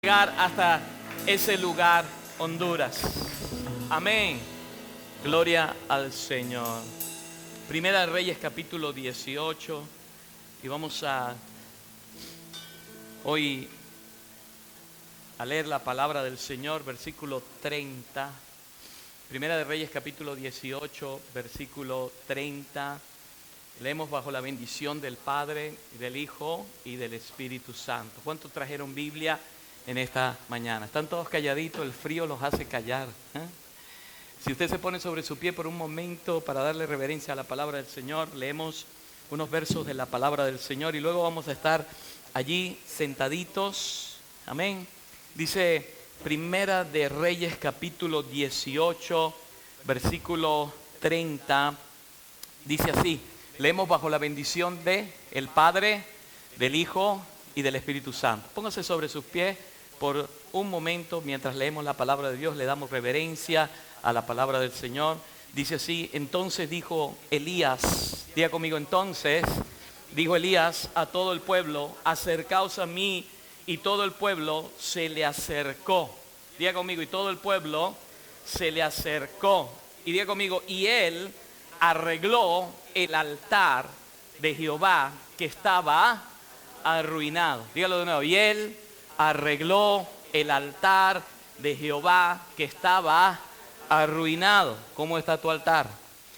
llegar hasta ese lugar, Honduras. Amén. Gloria al Señor. Primera de Reyes capítulo 18. Y vamos hoy a leer la palabra del Señor, versículo 30. Primera de Reyes capítulo 18, versículo 30. Leemos bajo la bendición del Padre, del Hijo y del Espíritu Santo. ¿Cuántos trajeron Biblia en esta mañana? Están todos calladitos, el frío los hace callar. Si usted se pone sobre su pie por un momento para darle reverencia a la palabra del Señor, leemos unos versos de la palabra del Señor y luego vamos a estar allí sentaditos. Amén. Dice Primera de Reyes capítulo 18, versículo 30. Dice así. Leemos bajo la bendición del Padre, del Hijo y del Espíritu Santo. Póngase sobre sus pies por un momento mientras leemos la palabra de Dios. Le damos reverencia a la palabra del Señor. Dice así: entonces dijo Elías, diga conmigo, entonces dijo Elías a todo el pueblo: acercaos a mí. Y todo el pueblo se le acercó. Diga conmigo, y todo el pueblo se le acercó. Y diga conmigo, y él arregló el altar de Jehová que estaba arruinado. Dígalo de nuevo. Y él arregló el altar de Jehová que estaba arruinado. ¿Cómo está tu altar?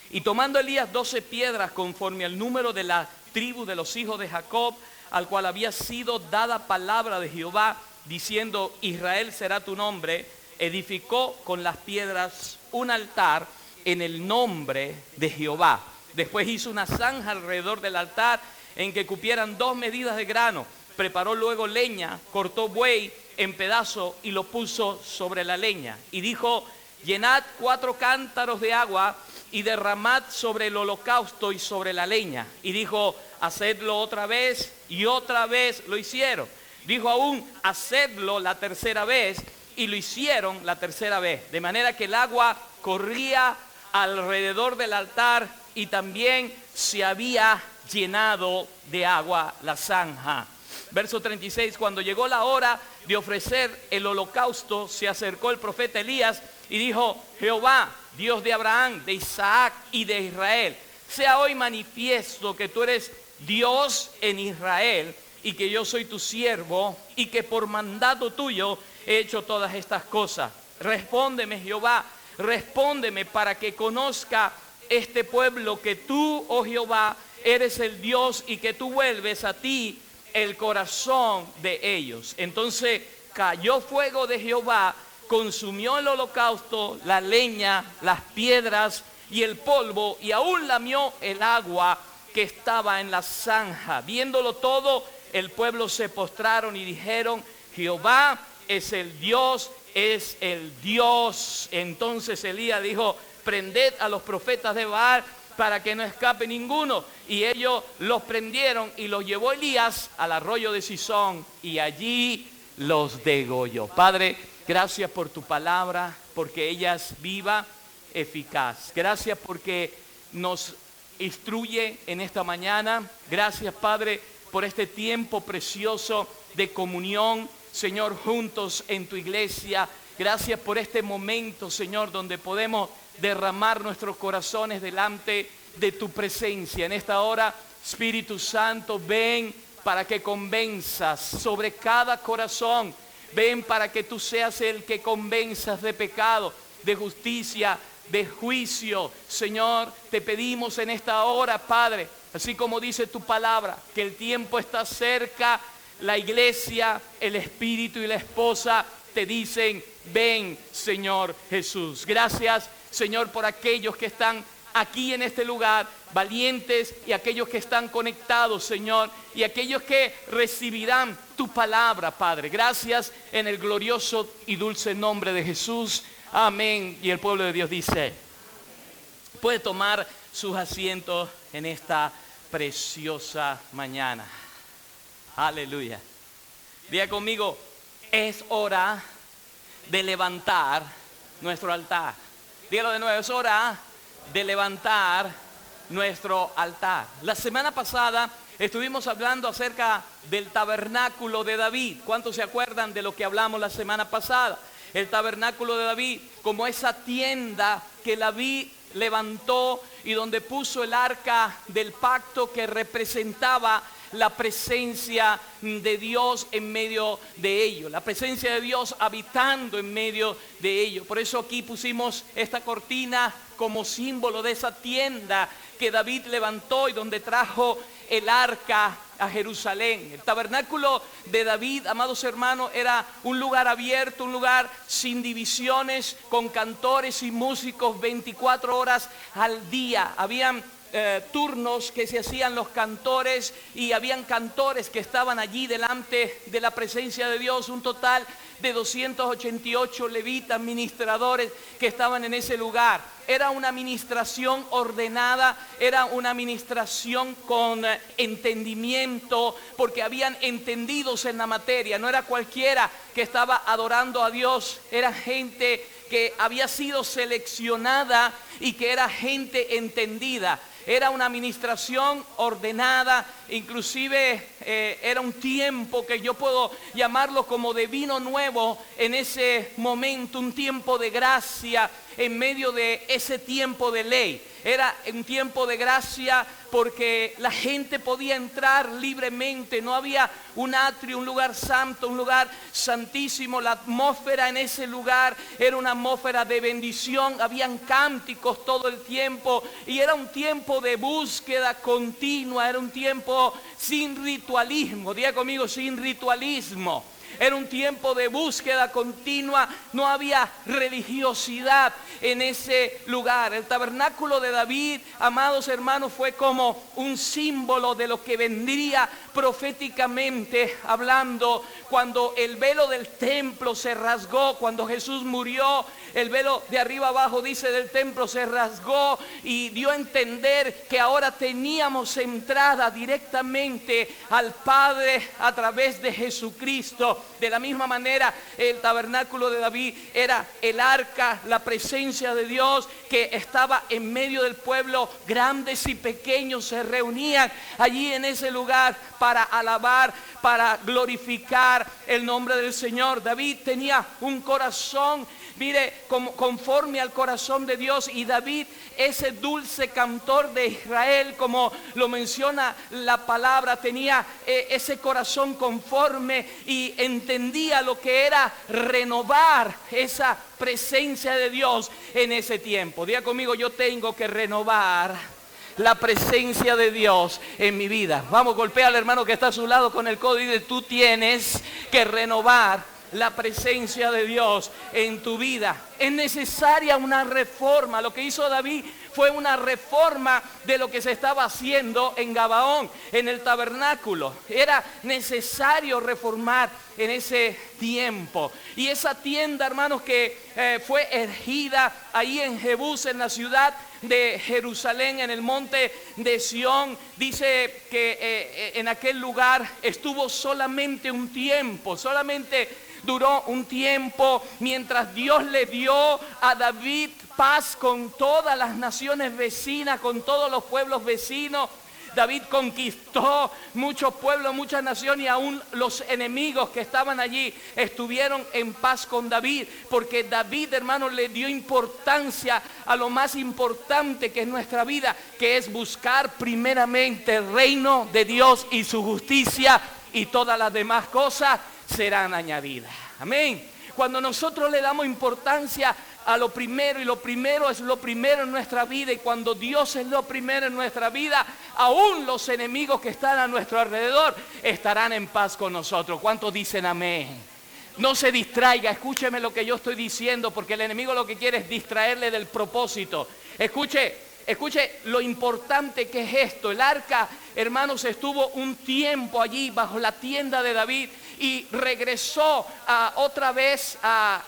Y tomando Elías 12 piedras conforme al número de la tribu de los hijos de Jacob, al cual había sido dada palabra de Jehová, diciendo: Israel será tu nombre, edificó con las piedras un altar en el nombre de Jehová. Después hizo una zanja alrededor del altar en que cupieran 2 medidas de grano. Preparó luego leña, cortó buey en pedazos y lo puso sobre la leña. Y dijo: llenad 4 cántaros de agua y derramad sobre el holocausto y sobre la leña. Y dijo: hacedlo otra vez, y otra vez lo hicieron. Dijo aún: hacedlo la tercera vez, y lo hicieron la tercera vez. De manera que el agua corría alrededor del altar y también se había llenado de agua la zanja. Verso 36, cuando llegó la hora de ofrecer el holocausto, se acercó el profeta Elías y dijo: Jehová, Dios de Abraham, de Isaac y de Israel, sea hoy manifiesto que tú eres Dios en Israel y que yo soy tu siervo y que por mandato tuyo he hecho todas estas cosas. Respóndeme, Jehová, respóndeme para que conozca este pueblo que tú, oh Jehová, eres el Dios y que tú vuelves a ti el corazón de ellos. Entonces cayó fuego de Jehová, consumió el holocausto, la leña, las piedras y el polvo, y aún lamió el agua que estaba en la zanja. Viéndolo todo, el pueblo se postraron y dijeron: Jehová es el Dios, es el Dios. Entonces Elías dijo: prended a los profetas de Baal para que no escape ninguno. Y ellos los prendieron y los llevó Elías al arroyo de Sison y allí los degolló. Padre, gracias por tu palabra, porque ella es viva, eficaz. Gracias porque nos instruye en esta mañana. Gracias, Padre, por este tiempo precioso de comunión, Señor, juntos en tu iglesia. Gracias por este momento, Señor, donde podemos derramar nuestros corazones delante de tu presencia. En esta hora, Espíritu Santo, ven para que convenzas sobre cada corazón. Ven para que tú seas el que convenzas de pecado, de justicia, de juicio. Señor, te pedimos en esta hora, Padre, así como dice tu palabra, que el tiempo está cerca. La iglesia, el Espíritu y la esposa te dicen: ven, Señor Jesús. Gracias, Señor, por aquellos que están aquí en este lugar, valientes, y aquellos que están conectados, Señor, y aquellos que recibirán tu palabra, Padre. Gracias en el glorioso y dulce nombre de Jesús. Amén. Y el pueblo de Dios dice: puede tomar sus asientos en esta preciosa mañana. Aleluya. Diga conmigo: es hora de levantar nuestro altar. Dígalo de nuevo: es hora de levantar nuestro altar. La semana pasada Estuvimos hablando acerca del tabernáculo de David. ¿Cuántos se acuerdan de lo que hablamos la semana pasada? El tabernáculo de David como esa tienda que David levantó y donde puso el arca del pacto que representaba la presencia de Dios en medio de ello, la presencia de Dios habitando en medio de ello. Por eso aquí pusimos esta cortina como símbolo de esa tienda que David levantó y donde trajo el arca a Jerusalén. El tabernáculo de David, amados hermanos, era un lugar abierto, un lugar sin divisiones, con cantores y músicos 24 horas al día. Habían turnos que se hacían los cantores y habían cantores que estaban allí delante de la presencia de Dios, un total de 288 levitas, ministradores que estaban en ese lugar. Era una administración ordenada, era una administración con entendimiento, porque habían entendidos en la materia. No era cualquiera que estaba adorando a Dios, era gente que había sido seleccionada y que era gente entendida. Era una administración ordenada, inclusive era un tiempo que yo puedo llamarlo como de vino nuevo en ese momento, un tiempo de gracia en medio de ese tiempo de ley. Era un tiempo de gracia porque la gente podía entrar libremente, no había un atrio, un lugar santo, un lugar santísimo. La atmósfera en ese lugar era una atmósfera de bendición, habían cánticos todo el tiempo y era un tiempo de búsqueda continua, era un tiempo sin ritualismo. Diga conmigo, sin ritualismo. Era un tiempo de búsqueda continua, no había religiosidad en ese lugar. El tabernáculo de David, amados hermanos, fue como un símbolo de lo que vendría proféticamente hablando. Cuando el velo del templo se rasgó, cuando Jesús murió, el velo de arriba abajo, dice, del templo se rasgó y dio a entender que ahora teníamos entrada directamente al Padre a través de Jesucristo. De la misma manera, el tabernáculo de David era el arca, la presencia de Dios que estaba en medio del pueblo. Grandes y pequeños se reunían allí en ese lugar para alabar, para glorificar el nombre del Señor. David tenía un corazón, mire, conforme al corazón de Dios, y David, ese dulce cantor de Israel, como lo menciona la palabra, tenía ese corazón conforme y entendía lo que era renovar esa presencia de Dios en ese tiempo. Diga conmigo, yo tengo que renovar la presencia de Dios en mi vida. Vamos, golpea al hermano que está a su lado con el codo y dice, tú tienes que renovar la presencia de Dios en tu vida. Es necesaria una reforma. Lo que hizo David fue una reforma de lo que se estaba haciendo en Gabaón, en el tabernáculo. Era necesario reformar en ese tiempo. Y esa tienda, hermanos, que fue erigida ahí en Jebús, en la ciudad de Jerusalén, en el monte de Sión, dice que en aquel lugar estuvo solamente un tiempo, solamente duró un tiempo, mientras Dios le dio a David paz con todas las naciones vecinas, con todos los pueblos vecinos. David conquistó muchos pueblos, muchas naciones, y aún los enemigos que estaban allí estuvieron en paz con David, porque David, hermanos, le dio importancia a lo más importante que es nuestra vida, que es buscar primeramente el reino de Dios y su justicia, y todas las demás cosas serán añadidas. Amén. Cuando nosotros le damos importancia a lo primero, y lo primero es lo primero en nuestra vida, y cuando Dios es lo primero en nuestra vida, aún los enemigos que están a nuestro alrededor estarán en paz con nosotros. ¿Cuántos dicen amén? No se distraiga, escúcheme lo que yo estoy diciendo, porque el enemigo lo que quiere es distraerle del propósito. Escuche lo importante que es esto. El arca, hermanos, estuvo un tiempo allí bajo la tienda de David y regresó otra vez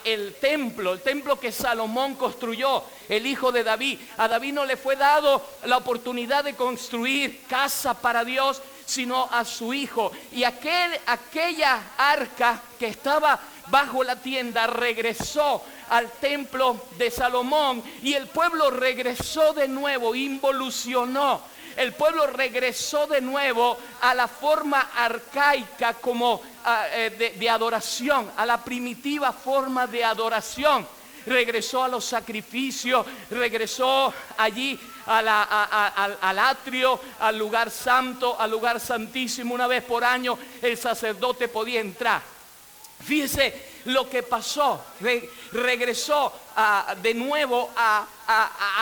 el templo que Salomón construyó, el hijo de David. A David no le fue dado la oportunidad de construir casa para Dios, sino a su hijo. Y aquella arca que estaba bajo la tienda regresó al templo de Salomón, y el pueblo regresó de nuevo, involucionó. el pueblo regresó de nuevo a la forma arcaica como de adoración, a la primitiva forma de adoración. Regresó a los sacrificios, regresó allí al atrio, al lugar santo, al lugar santísimo. Una vez por año el sacerdote podía entrar. Fíjese lo que pasó. Regresó de nuevo a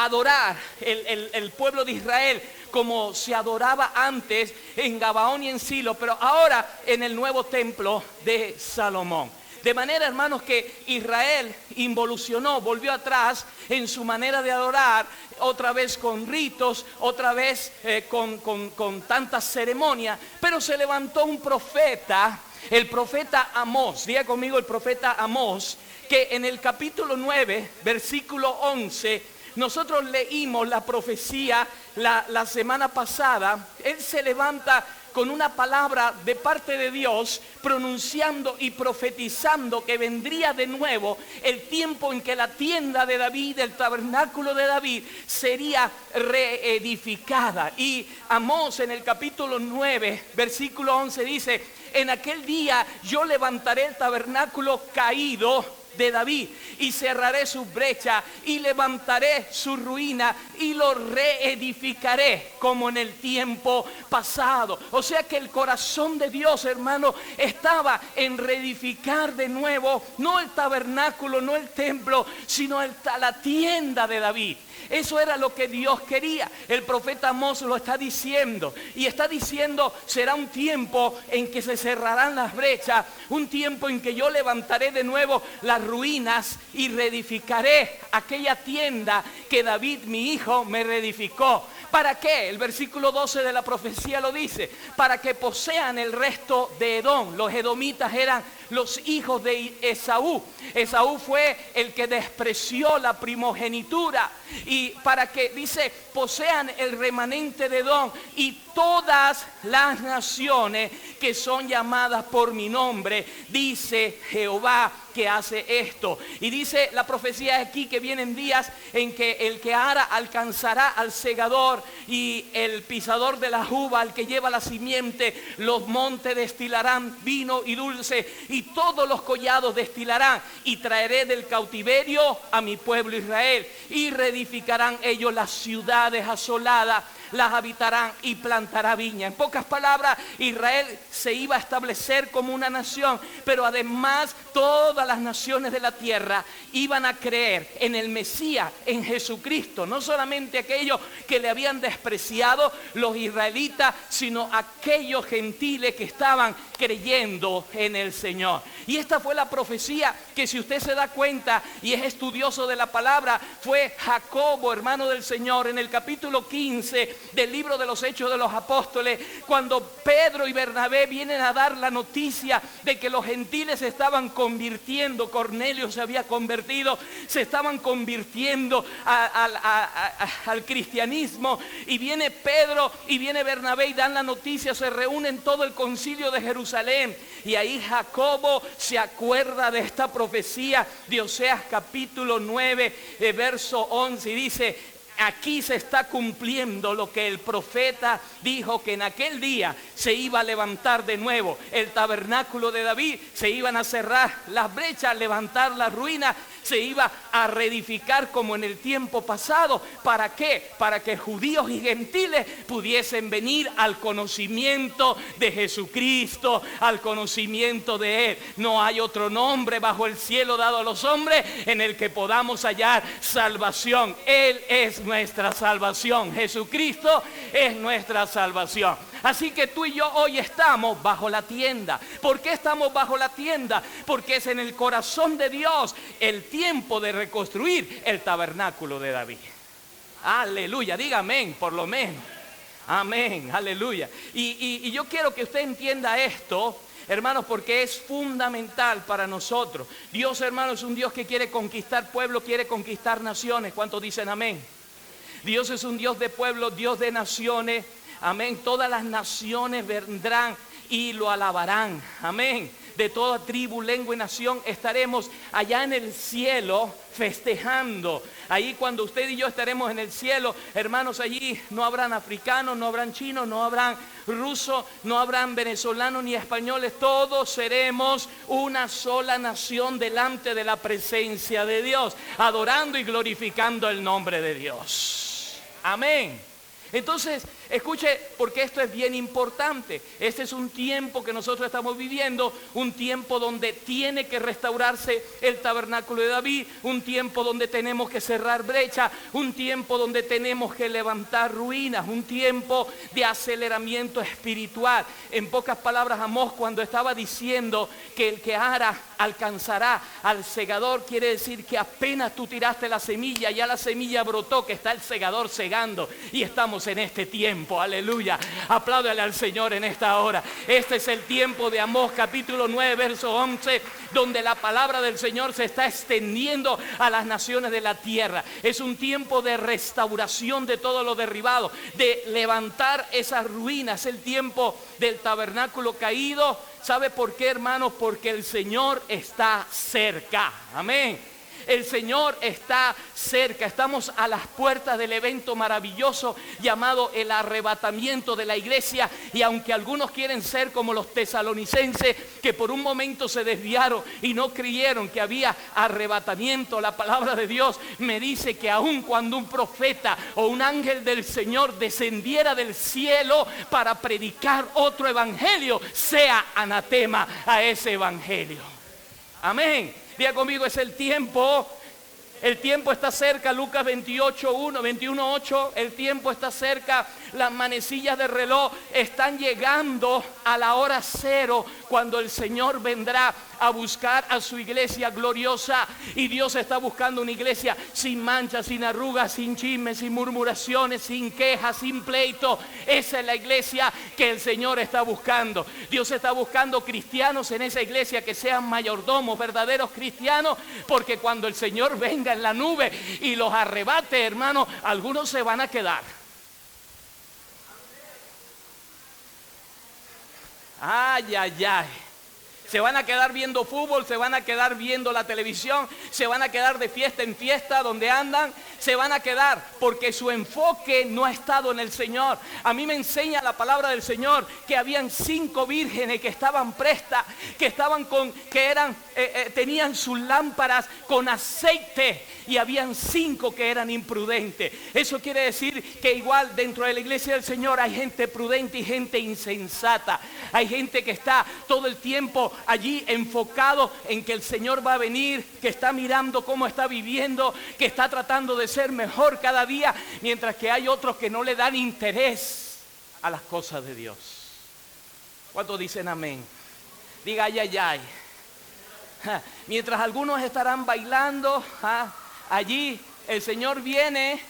adorar el pueblo de Israel como se adoraba antes en Gabaón y en Silo, pero ahora en el nuevo templo de Salomón. De manera, hermanos, que Israel involucionó, volvió atrás en su manera de adorar, otra vez con ritos, otra vez con tantas ceremonias. Pero se levantó un profeta, el profeta Amós, diga conmigo el profeta Amós, que en el capítulo 9, versículo 11, nosotros leímos la profecía la semana pasada. Él se levanta con una palabra de parte de Dios, pronunciando y profetizando que vendría de nuevo el tiempo en que la tienda de David, el tabernáculo de David, sería reedificada. Y Amós en el capítulo 9, versículo 11 dice: en aquel día yo levantaré el tabernáculo caído de David y cerraré su brecha y levantaré su ruina y lo reedificaré como en el tiempo pasado. O sea que el corazón de Dios, hermano, estaba en reedificar de nuevo no el tabernáculo, no el templo, sino la tienda de David. Eso era lo que Dios quería. El profeta Amós lo está diciendo. Y está diciendo: será un tiempo en que se cerrarán las brechas. Un tiempo en que yo levantaré de nuevo las ruinas y reedificaré aquella tienda que David, mi hijo, me reedificó. ¿Para qué? El versículo 12 de la profecía lo dice: para que posean el resto de Edom. Los edomitas eran los hijos de Esaú. Esaú fue el que despreció la primogenitura. Y para que, dice, posean el remanente de Edom y todas las naciones que son llamadas por mi nombre, dice Jehová que hace esto. Y dice la profecía aquí que vienen días en que el que ara alcanzará al segador y el pisador de la uva al que lleva la simiente. Los montes destilarán vino y dulce y todos los collados destilarán, y traeré del cautiverio a mi pueblo Israel, y reedificarán ellos las ciudades asoladas, las habitarán y plantará viña. En pocas palabras, Israel se iba a establecer como una nación, pero además todas las naciones de la tierra iban a creer en el Mesías, en Jesucristo. No solamente aquellos que le habían despreciado, los israelitas, sino aquellos gentiles que estaban creyendo en el Señor. Y esta fue la profecía que, si usted se da cuenta y es estudioso de la palabra, fue Jacobo, hermano del Señor, en el capítulo 15 del libro de los Hechos de los Apóstoles, cuando Pedro y Bernabé vienen a dar la noticia de que los gentiles se estaban convirtiendo. Cornelio se había convertido, se estaban convirtiendo al cristianismo, y viene Pedro y viene Bernabé y dan la noticia. Se reúnen todo el concilio de Jerusalén, y ahí Jacobo se acuerda de esta profecía de Oseas capítulo 9 verso 11, y dice: aquí se está cumpliendo lo que el profeta dijo, que en aquel día se iba a levantar de nuevo el tabernáculo de David, se iban a cerrar las brechas, levantar las ruinas, se iba a reedificar como en el tiempo pasado. ¿Para qué? Para que judíos y gentiles pudiesen venir al conocimiento de Jesucristo, al conocimiento de Él. No hay otro nombre bajo el cielo dado a los hombres en el que podamos hallar salvación. Él es nuestra salvación. Jesucristo es nuestra salvación. Así que tú y yo hoy estamos bajo la tienda. ¿Por qué estamos bajo la tienda? Porque es en el corazón de Dios el tiempo de reconstruir el tabernáculo de David. Aleluya, diga amén, por lo menos. Amén, aleluya. Y yo quiero que usted entienda esto, hermanos, porque es fundamental para nosotros. Dios, hermanos, es un Dios que quiere conquistar pueblos, quiere conquistar naciones. ¿Cuántos dicen amén? Dios es un Dios de pueblos, Dios de naciones. Amén. Todas las naciones vendrán y lo alabarán. Amén. de toda tribu, lengua y nación, estaremos allá en el cielo festejando. Ahí cuando usted y yo estaremos en el cielo, hermanos, allí no habrán africanos, no habrán chinos, no habrán rusos, no habrán venezolanos ni españoles. Todos seremos una sola nación delante de la presencia de Dios, adorando y glorificando el nombre de Dios. Amén. Entonces, escuche, porque esto es bien importante. Este es un tiempo que nosotros estamos viviendo, un tiempo donde tiene que restaurarse el tabernáculo de David, un tiempo donde tenemos que cerrar brechas, un tiempo donde tenemos que levantar ruinas, un tiempo de aceleramiento espiritual. En pocas palabras, Amós, cuando estaba diciendo que el que ara alcanzará al segador, quiere decir que apenas tú tiraste la semilla, ya la semilla brotó, que está el segador segando, y estamos en este tiempo, aleluya. Apláudale al Señor en esta hora. Este es el tiempo de Amós capítulo 9 verso 11, donde la palabra del Señor se está extendiendo a las naciones de la tierra. Es un tiempo de restauración de todo lo derribado, de levantar esas ruinas, el tiempo del tabernáculo caído. ¿Sabe por qué, hermanos? Porque el Señor está cerca. Amén. El Señor está cerca. Estamos a las puertas del evento maravilloso llamado el arrebatamiento de la iglesia. Y aunque algunos quieren ser como los tesalonicenses, que por un momento se desviaron y no creyeron que había arrebatamiento, la palabra de Dios me dice que aun cuando un profeta o un ángel del Señor descendiera del cielo para predicar otro evangelio, sea anatema a ese evangelio. Amén. Diga conmigo, es el tiempo está cerca. Lucas 21:8, el tiempo está cerca. Las manecillas de reloj están llegando a la hora cero, cuando el Señor vendrá a buscar a su iglesia gloriosa. Y Dios está buscando una iglesia sin manchas, sin arrugas, sin chismes, sin murmuraciones, sin quejas, sin pleito. Esa es la iglesia que el Señor está buscando. Dios está buscando cristianos en esa iglesia que sean mayordomos, verdaderos cristianos, porque cuando el Señor venga en la nube y los arrebate, hermano, algunos se van a quedar. Ay, ay, ay. Se van a quedar viendo fútbol, se van a quedar viendo la televisión, se van a quedar de fiesta en fiesta donde andan, se van a quedar porque su enfoque no ha estado en el Señor. A mí me enseña la palabra del Señor que habían 5 vírgenes que estaban prestas, tenían sus lámparas con aceite, y habían 5 que eran imprudentes. Eso quiere decir que igual dentro de la iglesia del Señor hay gente prudente y gente insensata. Hay gente que está todo el tiempo allí enfocado en que el Señor va a venir, que está mirando cómo está viviendo, que está tratando de ser mejor cada día, mientras que hay otros que no le dan interés a las cosas de Dios. ¿Cuántos dicen amén? Diga ay, ay, ay. Mientras algunos estarán bailando, allí el Señor viene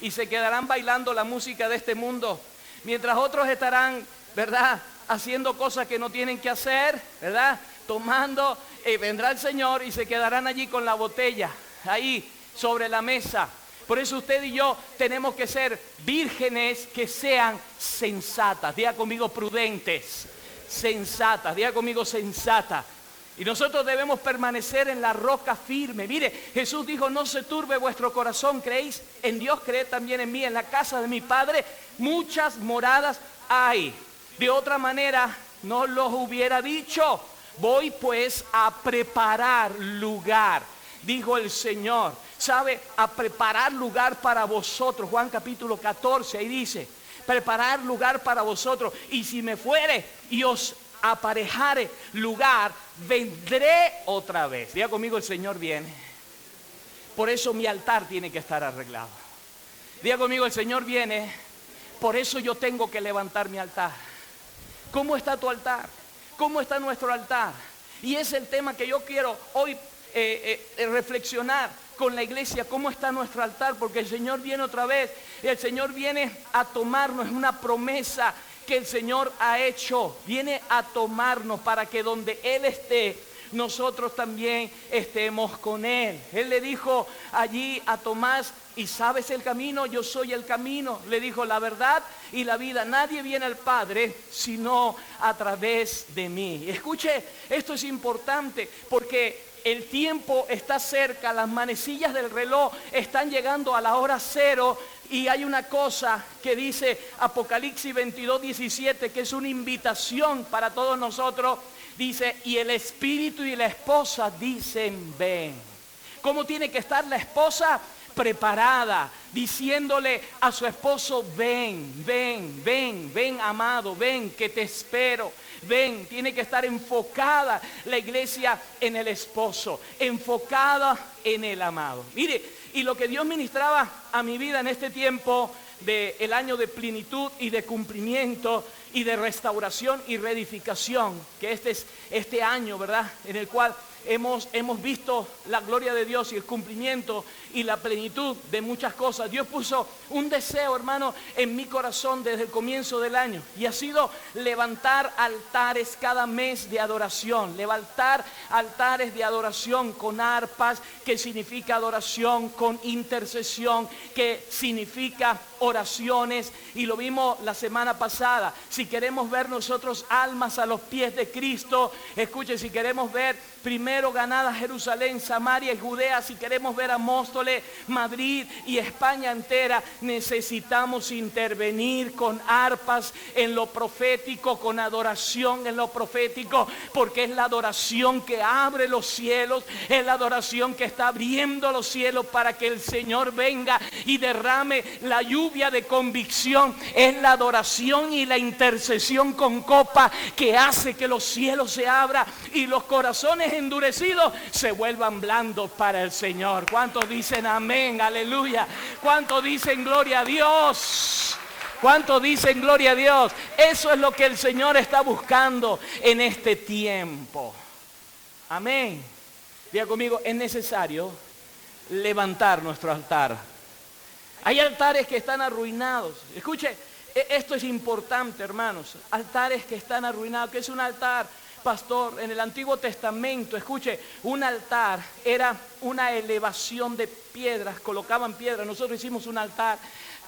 y se quedarán bailando la música de este mundo. Mientras otros estarán, ¿verdad?, haciendo cosas que no tienen que hacer, ¿verdad?, tomando, vendrá el Señor y se quedarán allí con la botella, ahí sobre la mesa. Por eso usted y yo tenemos que ser vírgenes que sean sensatas. Diga conmigo prudentes, sensatas. Diga conmigo sensata. Y nosotros debemos permanecer en la roca firme. Mire, Jesús dijo, no se turbe vuestro corazón, creéis en Dios, creed también en mí. En la casa de mi Padre muchas moradas hay. De otra manera no los hubiera dicho. Voy pues a preparar lugar, dijo el Señor. ¿Sabe? A preparar lugar para vosotros. Juan capítulo 14, ahí dice, preparar lugar para vosotros. Y si me fuere y os aparejare lugar, vendré otra vez. Diga conmigo, el Señor viene. Por eso mi altar tiene que estar arreglado. Diga conmigo, el Señor viene. Por eso yo tengo que levantar mi altar. ¿Cómo está tu altar? ¿Cómo está nuestro altar? Y es el tema que yo quiero hoy reflexionar con la iglesia. ¿Cómo está nuestro altar? Porque el Señor viene otra vez. Y el Señor viene a tomarnos. Es una promesa que el Señor ha hecho. Viene a tomarnos para que donde Él esté, nosotros también estemos con Él. Él le dijo allí a Tomás: ¿y sabes el camino? Yo soy el camino. Le dijo: la verdad y la vida. Nadie viene al Padre sino a través de mí. Escuche, esto es importante porque el tiempo está cerca, las manecillas del reloj están llegando a la hora cero. Y hay una cosa que dice Apocalipsis 22:17, que es una invitación para todos nosotros. Dice: y el espíritu y la esposa dicen ven. ¿Cómo tiene que estar la esposa? Preparada, diciéndole a su esposo: ven, ven, ven, ven amado, ven que te espero. Ven, tiene que estar enfocada la iglesia en el esposo, enfocada en el amado. Mire, y lo que Dios ministraba a mi vida en este tiempo del año de plenitud y de cumplimiento y de restauración y reedificación, que este es este año, ¿verdad?, en el cual hemos visto la gloria de Dios y el cumplimiento y la plenitud de muchas cosas. Dios puso un deseo, hermano, en mi corazón desde el comienzo del año, y ha sido levantar altares cada mes de adoración, levantar altares de adoración con arpas, que significa adoración, con intercesión, que significa oraciones, y lo vimos la semana pasada. Si queremos ver nosotros almas a los pies de Cristo, escuche, si queremos ver primero ganada Jerusalén, Samaria y Judea, si queremos ver a Móstoles, Madrid y España entera, necesitamos intervenir con arpas en lo profético, con adoración en lo profético, porque es la adoración que abre los cielos, es la adoración que está abriendo los cielos para que el Señor venga y derrame la lluvia de convicción. Es la adoración y la intercesión con copa que hace que los cielos se abran y los corazones endurecidos se vuelvan blandos para el Señor. ¿Cuántos dicen amén? Aleluya. ¿Cuántos dicen gloria a Dios? ¿Cuántos dicen gloria a Dios? Eso es lo que el Señor está buscando en este tiempo. Amén. Diga conmigo: es necesario levantar nuestro altar. Hay altares que están arruinados. Escuche, esto es importante, hermanos. Altares que están arruinados. ¿Qué es un altar, pastor? En el Antiguo Testamento, escuche, un altar era una elevación de piedras, colocaban piedras. Nosotros hicimos un altar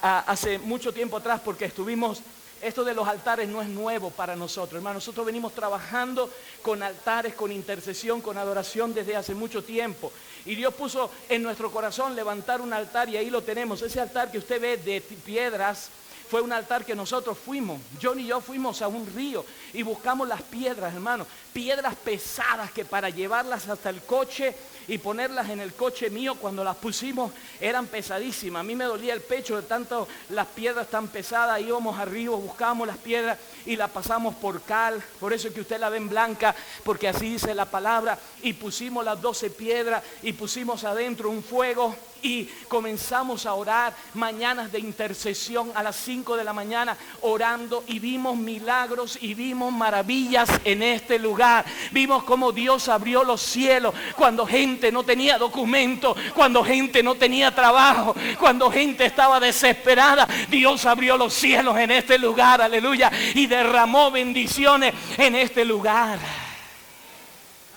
hace mucho tiempo atrás porque estuvimos... Esto de los altares no es nuevo para nosotros, hermano. Nosotros venimos trabajando con altares, con intercesión, con adoración desde hace mucho tiempo. Y Dios puso en nuestro corazón levantar un altar, y ahí lo tenemos. Ese altar que usted ve de piedras fue un altar que nosotros fuimos. John y yo fuimos a un río y buscamos las piedras, hermano. Piedras pesadas que para llevarlas hasta el coche y ponerlas en el coche mío, cuando las pusimos eran pesadísimas. A mí me dolía el pecho de tanto las piedras tan pesadas. Íbamos arriba, buscábamos las piedras y las pasamos por cal. Por eso es que usted la ve en blanca, porque así dice la palabra. Y pusimos las 12 piedras y pusimos adentro un fuego y comenzamos a orar. Mañanas de intercesión a las 5 de la mañana orando, y vimos milagros y vimos maravillas en este lugar. Vimos cómo Dios abrió los cielos cuando gente no tenía documento, cuando gente no tenía trabajo, cuando gente estaba desesperada. Dios abrió los cielos en este lugar, aleluya, y derramó bendiciones en este lugar.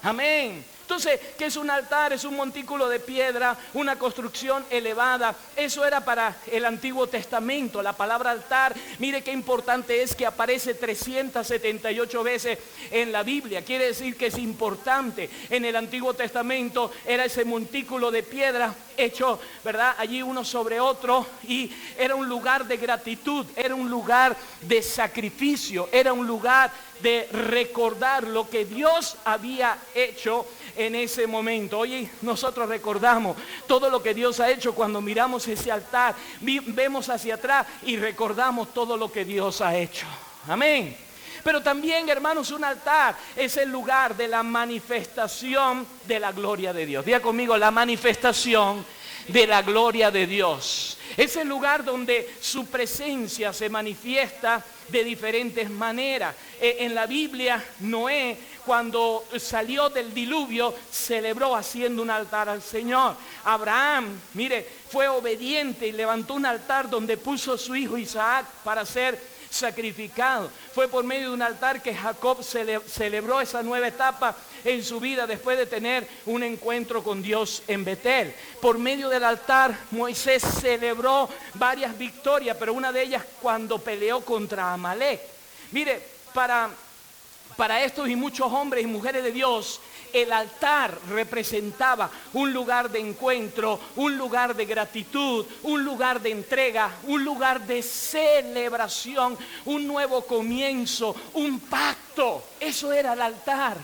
Amén. Entonces, ¿qué es un altar? Es un montículo de piedra, una construcción elevada. Eso era para el Antiguo Testamento. La palabra altar, mire qué importante es que aparece 378 veces en la Biblia. Quiere decir que es importante. En el Antiguo Testamento era ese montículo de piedra hecho, ¿verdad?, allí uno sobre otro, y era un lugar de gratitud, era un lugar de sacrificio, era un lugar de recordar lo que Dios había hecho en ese momento. Hoy nosotros recordamos todo lo que Dios ha hecho cuando miramos ese altar, vemos hacia atrás y recordamos todo lo que Dios ha hecho. Amén. Pero también, hermanos, un altar es el lugar de la manifestación de la gloria de Dios. Diga conmigo: la manifestación de la gloria de Dios. Es el lugar donde su presencia se manifiesta de diferentes maneras. En la Biblia, Noé, cuando salió del diluvio, celebró haciendo un altar al Señor. Abraham, mire, fue obediente y levantó un altar donde puso a su hijo Isaac para ser sacrificado. Fue por medio de un altar que Jacob celebró esa nueva etapa en su vida después de tener un encuentro con Dios en Betel. Por medio del altar Moisés celebró varias victorias, pero una de ellas cuando peleó contra Amalek. Mire, para estos y muchos hombres y mujeres de Dios, el altar representaba un lugar de encuentro, un lugar de gratitud, un lugar de entrega, un lugar de celebración, un nuevo comienzo, un pacto. Eso era el altar.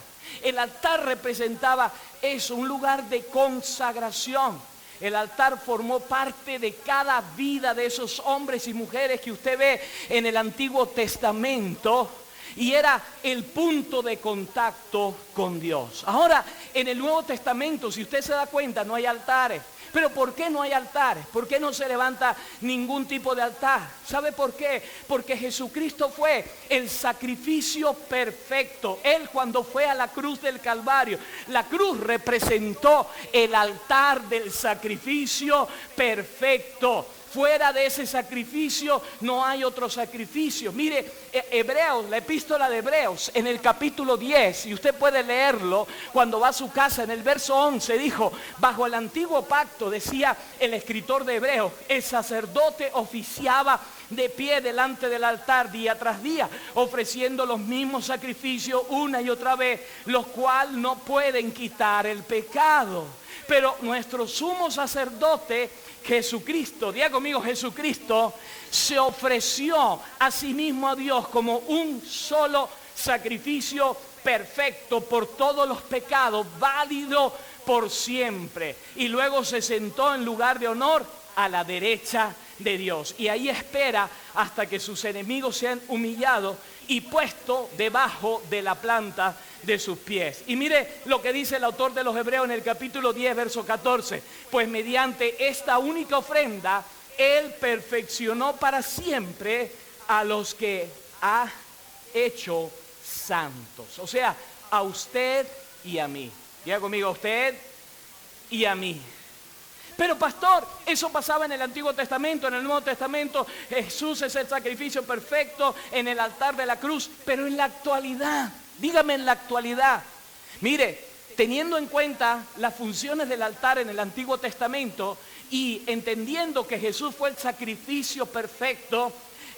El altar representaba eso, un lugar de consagración. El altar formó parte de cada vida de esos hombres y mujeres que usted ve en el Antiguo Testamento. Y era el punto de contacto con Dios. Ahora, en el Nuevo Testamento, si usted se da cuenta, no hay altares. ¿Pero por qué no hay altares? ¿Por qué no se levanta ningún tipo de altar? ¿Sabe por qué? Porque Jesucristo fue el sacrificio perfecto. Él, cuando fue a la cruz del Calvario, la cruz representó el altar del sacrificio perfecto. Fuera de ese sacrificio no hay otro sacrificio. Mire, Hebreos, la epístola de Hebreos, en el capítulo 10, y usted puede leerlo cuando va a su casa, en el verso 11, dijo: bajo el antiguo pacto, decía el escritor de Hebreos, el sacerdote oficiaba de pie delante del altar día tras día, ofreciendo los mismos sacrificios una y otra vez, los cuales no pueden quitar el pecado. Pero nuestro sumo sacerdote, Jesucristo, diga conmigo, Jesucristo se ofreció a sí mismo a Dios como un solo sacrificio perfecto por todos los pecados, válido por siempre. Y luego se sentó en lugar de honor a la derecha de Dios. Y ahí espera hasta que sus enemigos sean humillados y puesto debajo de la planta de sus pies. Y mire lo que dice el autor de los Hebreos en el capítulo 10, verso 14. Pues mediante esta única ofrenda, Él perfeccionó para siempre a los que ha hecho santos. O sea, a usted y a mí. Diga conmigo, a usted y a mí. Pero pastor, eso pasaba en el Antiguo Testamento. En el Nuevo Testamento Jesús es el sacrificio perfecto en el altar de la cruz. Pero en la actualidad, dígame, en la actualidad, mire, teniendo en cuenta las funciones del altar en el Antiguo Testamento y entendiendo que Jesús fue el sacrificio perfecto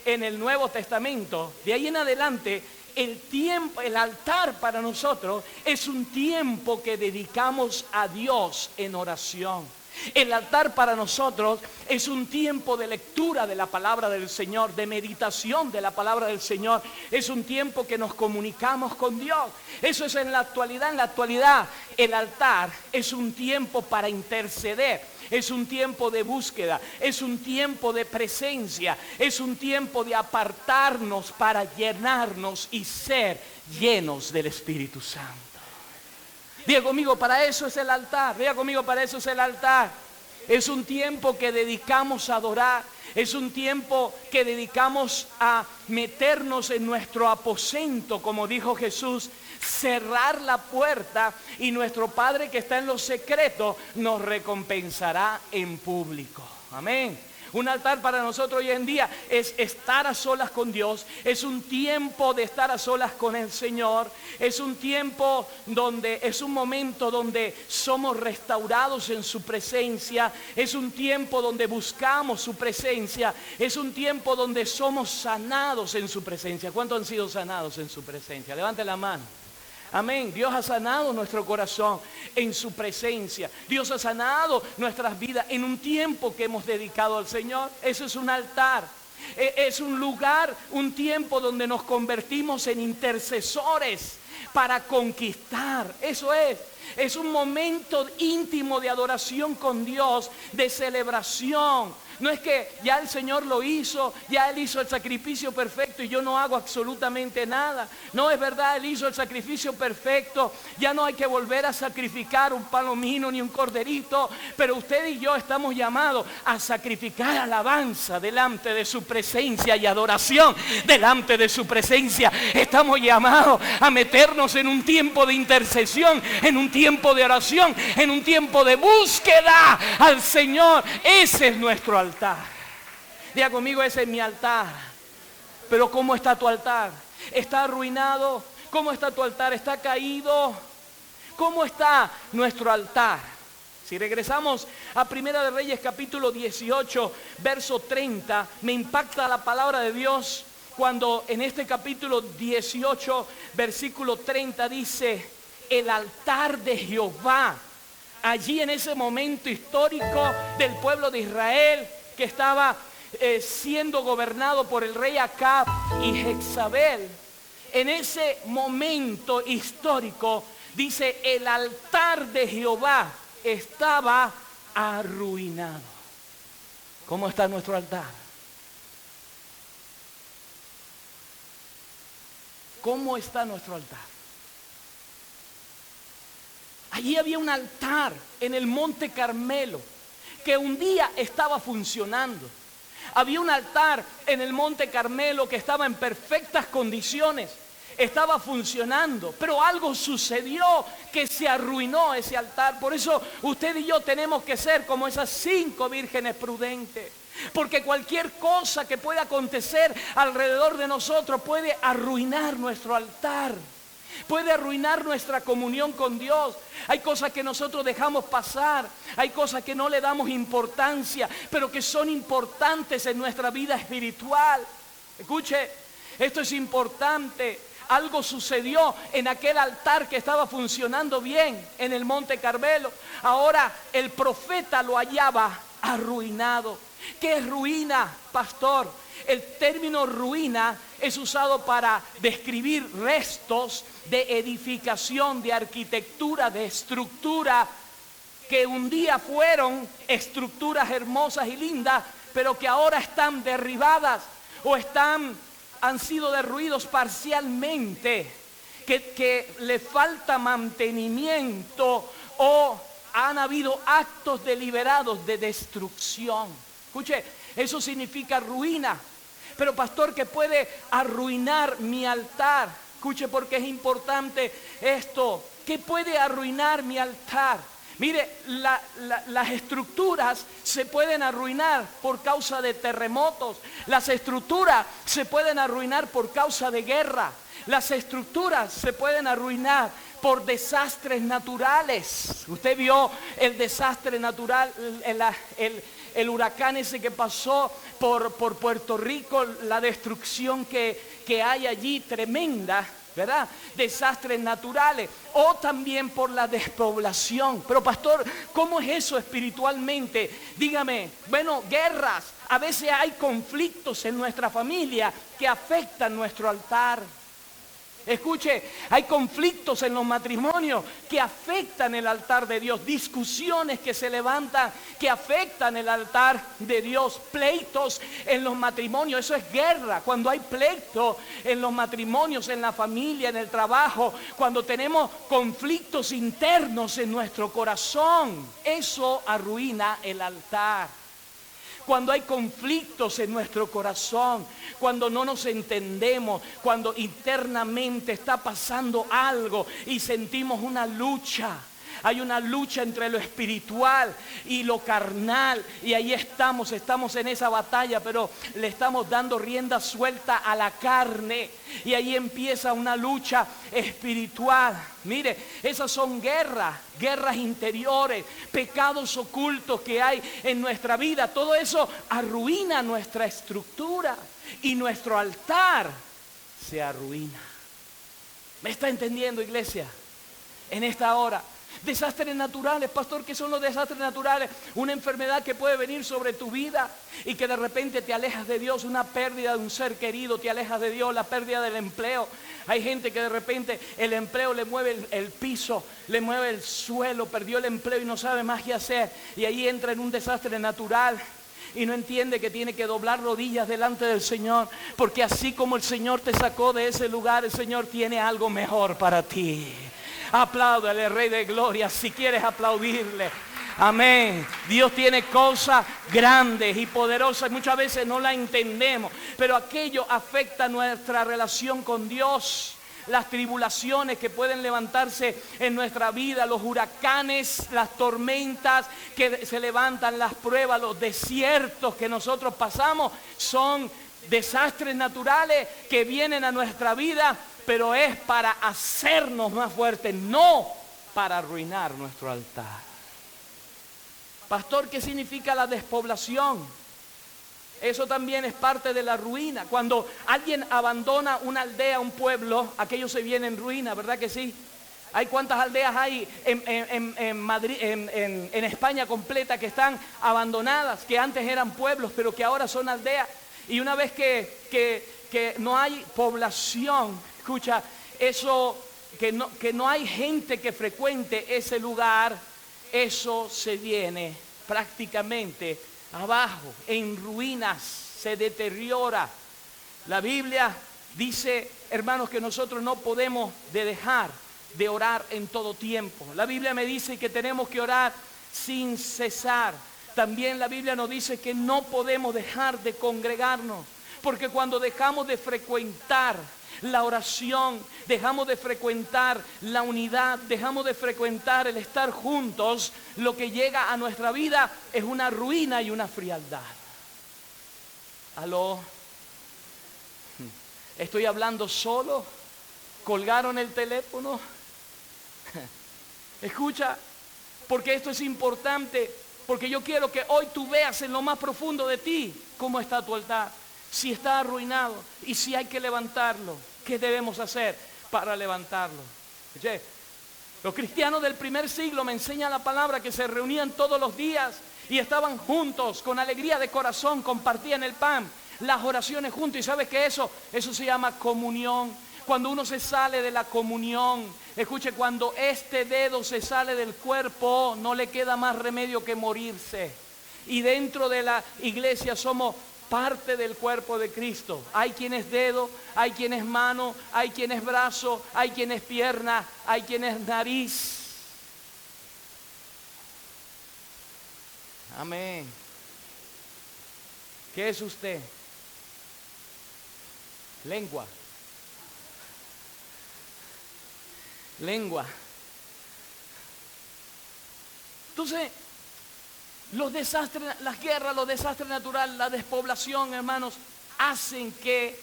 en el Nuevo Testamento, de ahí en adelante el altar para nosotros es un tiempo que dedicamos a Dios en oración. El altar para nosotros es un tiempo de lectura de la palabra del Señor, de meditación de la palabra del Señor. Es un tiempo que nos comunicamos con Dios. Eso es en la actualidad. En la actualidad, el altar es un tiempo para interceder. Es un tiempo de búsqueda. Es un tiempo de presencia. Es un tiempo de apartarnos para llenarnos y ser llenos del Espíritu Santo. Diga conmigo, para eso es el altar. Diga conmigo, para eso es el altar. Es un tiempo que dedicamos a adorar. Es un tiempo que dedicamos a meternos en nuestro aposento, como dijo Jesús, cerrar la puerta, y nuestro Padre que está en lo secreto nos recompensará en público. Amén. Un altar para nosotros hoy en día es estar a solas con Dios. Es un tiempo de estar a solas con el Señor. Es un tiempo es un momento donde somos restaurados en su presencia. Es un tiempo donde buscamos su presencia. Es un tiempo donde somos sanados en su presencia. ¿Cuántos han sido sanados en su presencia? Levante la mano. Amén. Dios ha sanado nuestro corazón en su presencia. Dios ha sanado nuestras vidas en un tiempo que hemos dedicado al Señor. Eso es un altar. Es un lugar, un tiempo donde nos convertimos en intercesores para conquistar. Eso es. Es un momento íntimo de adoración con Dios, de celebración. No es que ya el Señor lo hizo, ya Él hizo el sacrificio perfecto y yo no hago absolutamente nada. No, es verdad, Él hizo el sacrificio perfecto. Ya no hay que volver a sacrificar un palomino ni un corderito. Pero usted y yo estamos llamados a sacrificar alabanza delante de su presencia y adoración delante de su presencia. Estamos llamados a meternos en un tiempo de intercesión, en un tiempo de oración, en un tiempo de búsqueda al Señor. Ese es nuestro altar. Diga conmigo, ese es mi altar. Pero ¿cómo está tu altar? ¿Está arruinado? ¿Cómo está tu altar? ¿Está caído? ¿Cómo está nuestro altar? Si regresamos a Primera de Reyes capítulo 18, verso 30, me impacta la palabra de Dios cuando en este capítulo 18, versículo 30 dice: el altar de Jehová. Allí en ese momento histórico del pueblo de Israel que estaba siendo gobernado por el rey Acab y Jezabel. En ese momento histórico dice: el altar de Jehová estaba arruinado. ¿Cómo está nuestro altar? ¿Cómo está nuestro altar? Allí había un altar en el Monte Carmelo que un día estaba funcionando. Había un altar en el Monte Carmelo que estaba en perfectas condiciones, estaba funcionando, pero algo sucedió que se arruinó ese altar. Por eso usted y yo tenemos que ser como esas 5 vírgenes prudentes, porque cualquier cosa que pueda acontecer alrededor de nosotros puede arruinar nuestro altar, puede arruinar nuestra comunión con Dios. Hay cosas que nosotros dejamos pasar, hay cosas que no le damos importancia, pero que son importantes en nuestra vida espiritual. Escuche, esto es importante. Algo sucedió en aquel altar que estaba funcionando bien en el Monte Carmelo. Ahora el profeta lo hallaba arruinado. ¿Qué es ruina, pastor? El término ruina es usado para describir restos de edificación, de arquitectura, de estructura que un día fueron estructuras hermosas y lindas, pero que ahora están derribadas o han sido derruidos parcialmente, que le falta mantenimiento o han habido actos deliberados de destrucción. Escuche, eso significa ruina. Pero pastor, ¿qué puede arruinar mi altar? Escuche, porque es importante esto. ¿Qué puede arruinar mi altar? Mire, las estructuras se pueden arruinar por causa de terremotos. Las estructuras se pueden arruinar por causa de guerra. Las estructuras se pueden arruinar por desastres naturales. Usted vio el desastre natural, el huracán ese que pasó por Puerto Rico, la destrucción que hay allí, tremenda, ¿verdad? Desastres naturales, o también por la despoblación. Pero pastor, ¿cómo es eso espiritualmente? Dígame, bueno, guerras, a veces hay conflictos en nuestra familia que afectan nuestro altar. Escuche, hay conflictos en los matrimonios que afectan el altar de Dios, discusiones que se levantan que afectan el altar de Dios, pleitos en los matrimonios, eso es guerra. Cuando hay pleito en los matrimonios, en la familia, en el trabajo, cuando tenemos conflictos internos en nuestro corazón, eso arruina el altar. Cuando hay conflictos en nuestro corazón, cuando no nos entendemos, cuando internamente está pasando algo y sentimos una lucha. Hay una lucha entre lo espiritual y lo carnal, y ahí estamos en esa batalla, pero le estamos dando rienda suelta a la carne, y ahí empieza una lucha espiritual. Mire, esas son guerras interiores, pecados ocultos que hay en nuestra vida. Todo eso arruina nuestra estructura y nuestro altar se arruina. ¿Me está entendiendo, iglesia? En esta hora. Desastres naturales, pastor, ¿qué son los desastres naturales? Una enfermedad que puede venir sobre tu vida y que de repente te alejas de Dios, una pérdida de un ser querido, te alejas de Dios, la pérdida del empleo. Hay gente que de repente el empleo le mueve el piso, le mueve el suelo, perdió el empleo y no sabe más qué hacer, y ahí entra en un desastre natural. Y no entiende que tiene que doblar rodillas delante del Señor, porque así como el Señor te sacó de ese lugar, el Señor tiene algo mejor para ti. Apláudale, Rey de Gloria, si quieres aplaudirle. Amén. Dios tiene cosas grandes y poderosas y muchas veces no la entendemos, pero aquello afecta nuestra relación con Dios. Las tribulaciones que pueden levantarse en nuestra vida, los huracanes, las tormentas que se levantan, las pruebas, los desiertos que nosotros pasamos, son desastres naturales que vienen a nuestra vida, pero es para hacernos más fuertes, no para arruinar nuestro altar. Pastor, ¿qué significa la despoblación? Eso también es parte de la ruina. Cuando alguien abandona una aldea, un pueblo, aquello se viene en ruina, ¿verdad que sí? ¿Hay cuántas aldeas hay en Madrid, en España completa, que están abandonadas, que antes eran pueblos, pero que ahora son aldeas? Y una vez que no hay población, escucha, eso, que no hay gente que frecuente ese lugar, eso se viene prácticamente abajo, en ruinas, se deteriora. La Biblia dice, hermanos, que nosotros no podemos dejar de orar en todo tiempo. La Biblia me dice que tenemos que orar sin cesar. También la Biblia nos dice que no podemos dejar de congregarnos, porque cuando dejamos de frecuentar la oración, dejamos de frecuentar la unidad, dejamos de frecuentar el estar juntos, lo que llega a nuestra vida es una ruina y una frialdad. ¿Aló? ¿Estoy hablando solo? ¿Colgaron el teléfono? Escucha, porque esto es importante, porque yo quiero que hoy tú veas en lo más profundo de ti cómo está tu altar, si está arruinado y si hay que levantarlo. ¿Qué debemos hacer para levantarlo? Oye, los cristianos del primer siglo, me enseña la palabra, que se reunían todos los días y estaban juntos, con alegría de corazón, compartían el pan, las oraciones juntos. ¿Y sabes qué es eso? Eso se llama comunión. Cuando uno se sale de la comunión, escuche, cuando este dedo se sale del cuerpo, no le queda más remedio que morirse. Y dentro de la iglesia somos parte del cuerpo de Cristo. Hay quien es dedo, hay quien es mano, hay quien es brazo, hay quien es pierna, hay quien es nariz. Amén. ¿Qué es usted? Lengua. Lengua. Entonces, los desastres, las guerras, los desastres naturales, la despoblación, hermanos, hacen que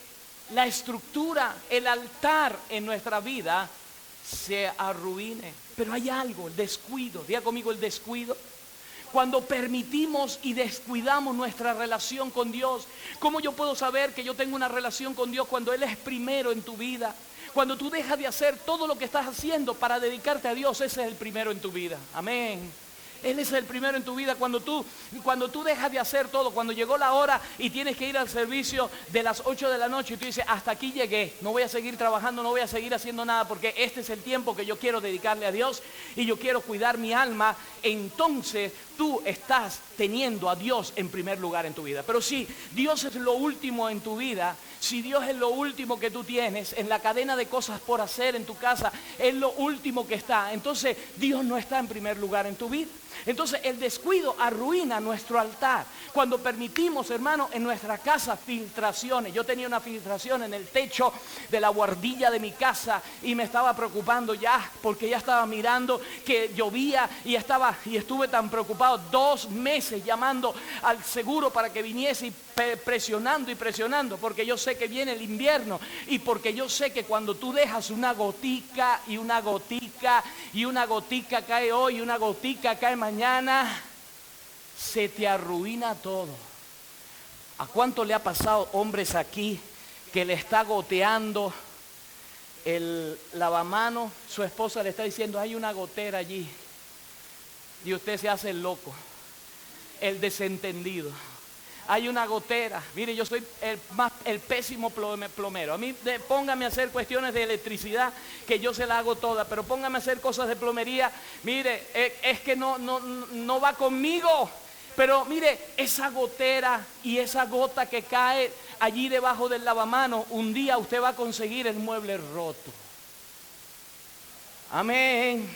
la estructura, el altar en nuestra vida se arruine. Pero hay algo, el descuido. Diga conmigo, el descuido. Cuando permitimos y descuidamos nuestra relación con Dios. ¿Cómo yo puedo saber que yo tengo una relación con Dios cuando Él es primero en tu vida? Cuando tú dejas de hacer todo lo que estás haciendo para dedicarte a Dios, ese es el primero en tu vida. Amén. Él es el primero en tu vida. Cuando tú dejas de hacer todo, cuando llegó la hora y tienes que ir al servicio de las 8 de la noche y tú dices, hasta aquí llegué, no voy a seguir trabajando, no voy a seguir haciendo nada, porque este es el tiempo que yo quiero dedicarle a Dios y yo quiero cuidar mi alma. Entonces tú estás teniendo a Dios en primer lugar en tu vida. Pero si Dios es lo último en tu vida, si Dios es lo último que tú tienes en la cadena de cosas por hacer en tu casa, es lo último que está, entonces Dios no está en primer lugar en tu vida. Entonces el descuido arruina nuestro altar. Cuando permitimos, hermano, en nuestra casa filtraciones. Yo tenía una filtración en el techo de la buhardilla de mi casa y me estaba preocupando ya, porque ya estaba mirando que llovía y estuve tan preocupado 2 meses llamando al seguro para que viniese y presionando, porque yo sé que viene el invierno y porque yo sé que cuando tú dejas una gotica y una gotica y una gotica cae hoy y una gotica cae mañana, se te arruina todo. ¿A cuánto le ha pasado, hombres, aquí que le está goteando el lavamanos? Su esposa le está diciendo, hay una gotera allí, y usted se hace el loco, el desentendido. Hay una gotera. Mire, yo soy el pésimo plomero. A mí póngame a hacer cuestiones de electricidad, que yo se la hago toda, pero póngame a hacer cosas de plomería. Mire, es que no va conmigo. Pero mire, esa gotera y esa gota que cae allí debajo del lavamanos, un día usted va a conseguir el mueble roto. Amén.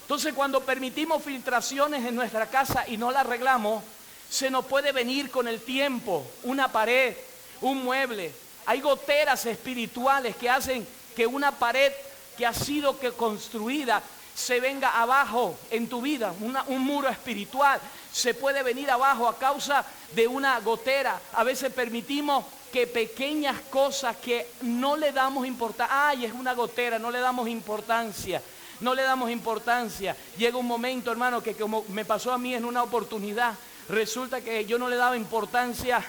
Entonces, cuando permitimos filtraciones en nuestra casa y no la arreglamos, se nos puede venir con el tiempo una pared, un mueble. Hay goteras espirituales que hacen que una pared que ha sido construida se venga abajo en tu vida, un muro espiritual se puede venir abajo a causa de una gotera. A veces permitimos que pequeñas cosas que no le damos importancia, ay, es una gotera, no le damos importancia. No le damos importancia. Llega un momento, hermano, que como me pasó a mí en una oportunidad, resulta que yo no le daba importancia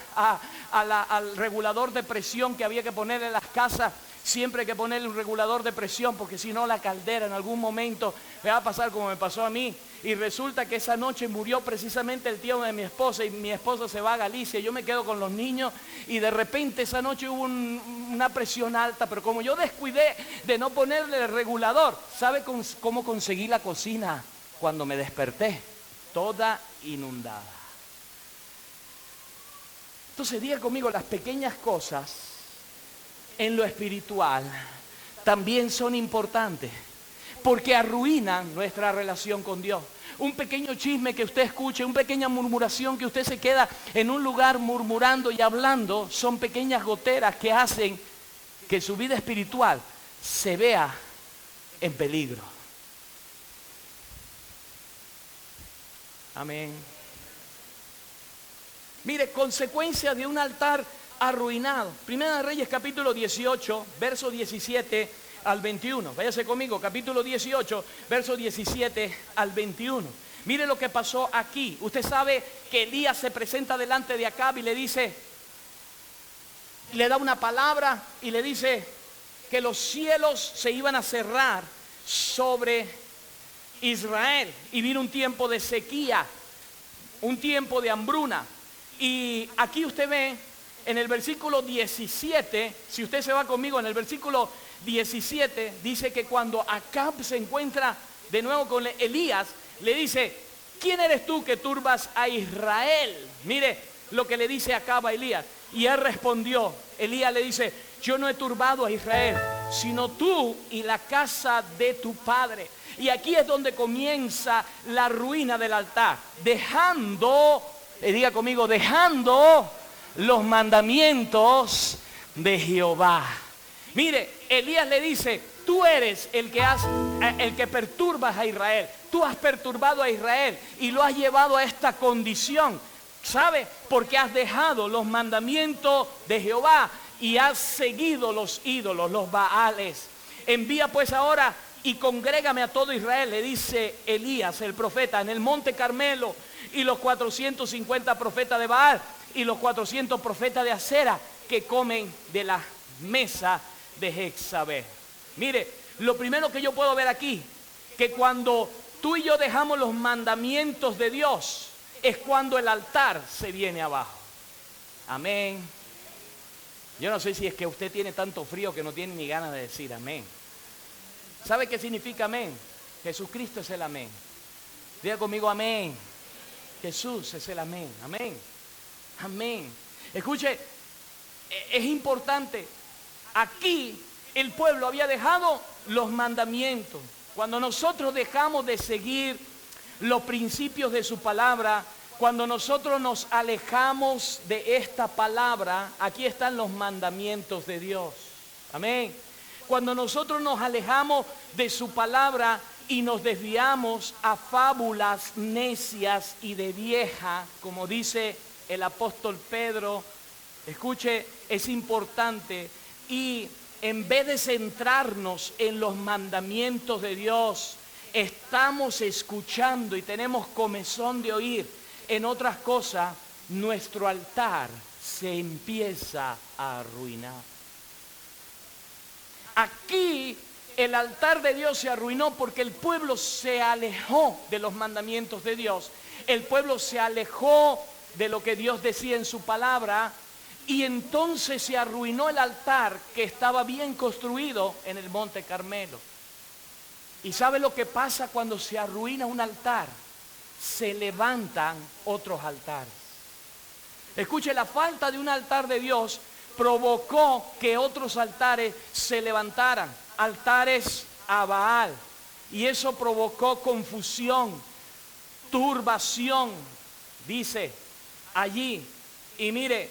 al regulador de presión que había que poner en las casas. Siempre hay que ponerle un regulador de presión, porque si no la caldera en algún momento me va a pasar como me pasó a mí. Y resulta que esa noche murió precisamente el tío de mi esposa, y mi esposa se va a Galicia, yo me quedo con los niños, y de repente esa noche hubo una presión alta, pero como yo descuidé de no ponerle el regulador, ¿sabe cómo conseguí la cocina cuando me desperté? Toda inundada. Entonces diga conmigo, las pequeñas cosas en lo espiritual también son importantes, porque arruinan nuestra relación con Dios. Un pequeño chisme que usted escuche, una pequeña murmuración que usted se queda en un lugar murmurando y hablando, son pequeñas goteras que hacen que su vida espiritual se vea en peligro. Amén. Mire, consecuencia de un altar arruinado. Primera de Reyes capítulo 18, verso 17 al 21. Váyase conmigo, capítulo 18, verso 17 al 21. Mire lo que pasó aquí. Usted sabe que Elías se presenta delante de Acab y le dice, le da una palabra y le dice que los cielos se iban a cerrar sobre Israel. Y vino un tiempo de sequía, un tiempo de hambruna. Y aquí usted ve en el versículo 17, si usted se va conmigo, en el versículo 17 dice que cuando Acab se encuentra de nuevo con Elías, le dice, ¿quién eres tú que turbas a Israel? Mire lo que le dice Acab a Elías. Y él respondió, Elías le dice, yo no he turbado a Israel, sino tú y la casa de tu padre. Y aquí es donde comienza la ruina del altar, dejando, diga conmigo, dejando los mandamientos de Jehová. Mire, Elías le dice, tú eres el que perturbas a Israel. Tú has perturbado a Israel y lo has llevado a esta condición. ¿Sabe? Porque has dejado los mandamientos de Jehová y has seguido los ídolos, los Baales. Envía pues ahora y congrégame a todo Israel, le dice Elías, el profeta, en el monte Carmelo, y los 450 profetas de Baal y los 400 profetas de Acera que comen de la mesa de Jezabel. Mire, lo primero que yo puedo ver aquí, que cuando tú y yo dejamos los mandamientos de Dios, es cuando el altar se viene abajo. Amén. Yo no sé si es que usted tiene tanto frío que no tiene ni ganas de decir amén. ¿Sabe qué significa amén? Jesucristo es el amén. Diga conmigo amén. Jesús es el amén. Amén. Amén. Escuche, es importante. Aquí el pueblo había dejado los mandamientos. Cuando nosotros dejamos de seguir los principios de su palabra, cuando nosotros nos alejamos de esta palabra, aquí están los mandamientos de Dios. Amén. Cuando nosotros nos alejamos de su palabra y nos desviamos a fábulas necias y de vieja, como dice el apóstol Pedro, escuche, es importante, y en vez de centrarnos en los mandamientos de Dios, estamos escuchando y tenemos comezón de oír en otras cosas, nuestro altar se empieza a arruinar. Aquí el altar de Dios se arruinó porque el pueblo se alejó de los mandamientos de Dios. El pueblo se alejó de lo que Dios decía en su palabra, y entonces se arruinó el altar que estaba bien construido en el monte Carmelo. ¿Y sabe lo que pasa cuando se arruina un altar? Se levantan otros altares. Escuche, la falta de un altar de Dios provocó que otros altares se levantaran, altares a Baal, y eso provocó confusión, turbación, dice allí. Y mire,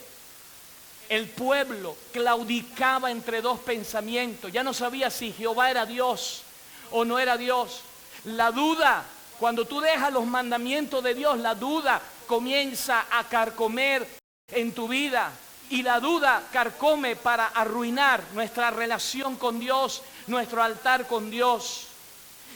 el pueblo claudicaba entre dos pensamientos, ya no sabía si Jehová era Dios o no era Dios. La duda, cuando tú dejas los mandamientos de Dios, la duda comienza a carcomer en tu vida. Y la duda carcome para arruinar nuestra relación con Dios, nuestro altar con Dios.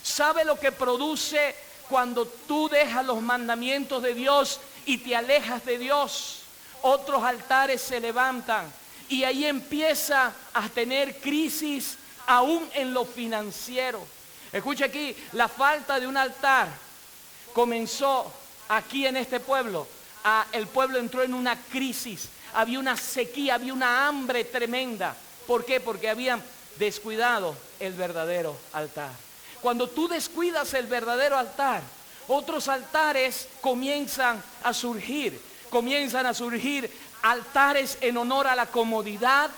¿Sabe lo que produce cuando tú dejas los mandamientos de Dios y te alejas de Dios? Otros altares se levantan y ahí empieza a tener crisis aún en lo financiero. Escucha aquí, la falta de un altar comenzó aquí en este pueblo. El pueblo entró en una crisis, había una sequía, había una hambre tremenda. ¿Por qué? Porque habían descuidado el verdadero altar. Cuando tú descuidas el verdadero altar, otros altares comienzan a surgir. Comienzan a surgir altares en honor a la comodidad,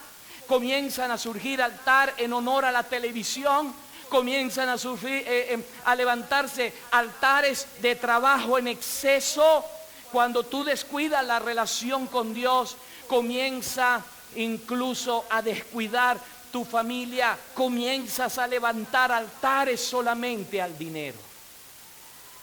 comienzan a surgir altares en honor a la televisión, comienzan a a levantarse altares de trabajo en exceso. Cuando tú descuidas la relación con Dios, comienza incluso a descuidar tu familia, comienzas a levantar altares solamente al dinero.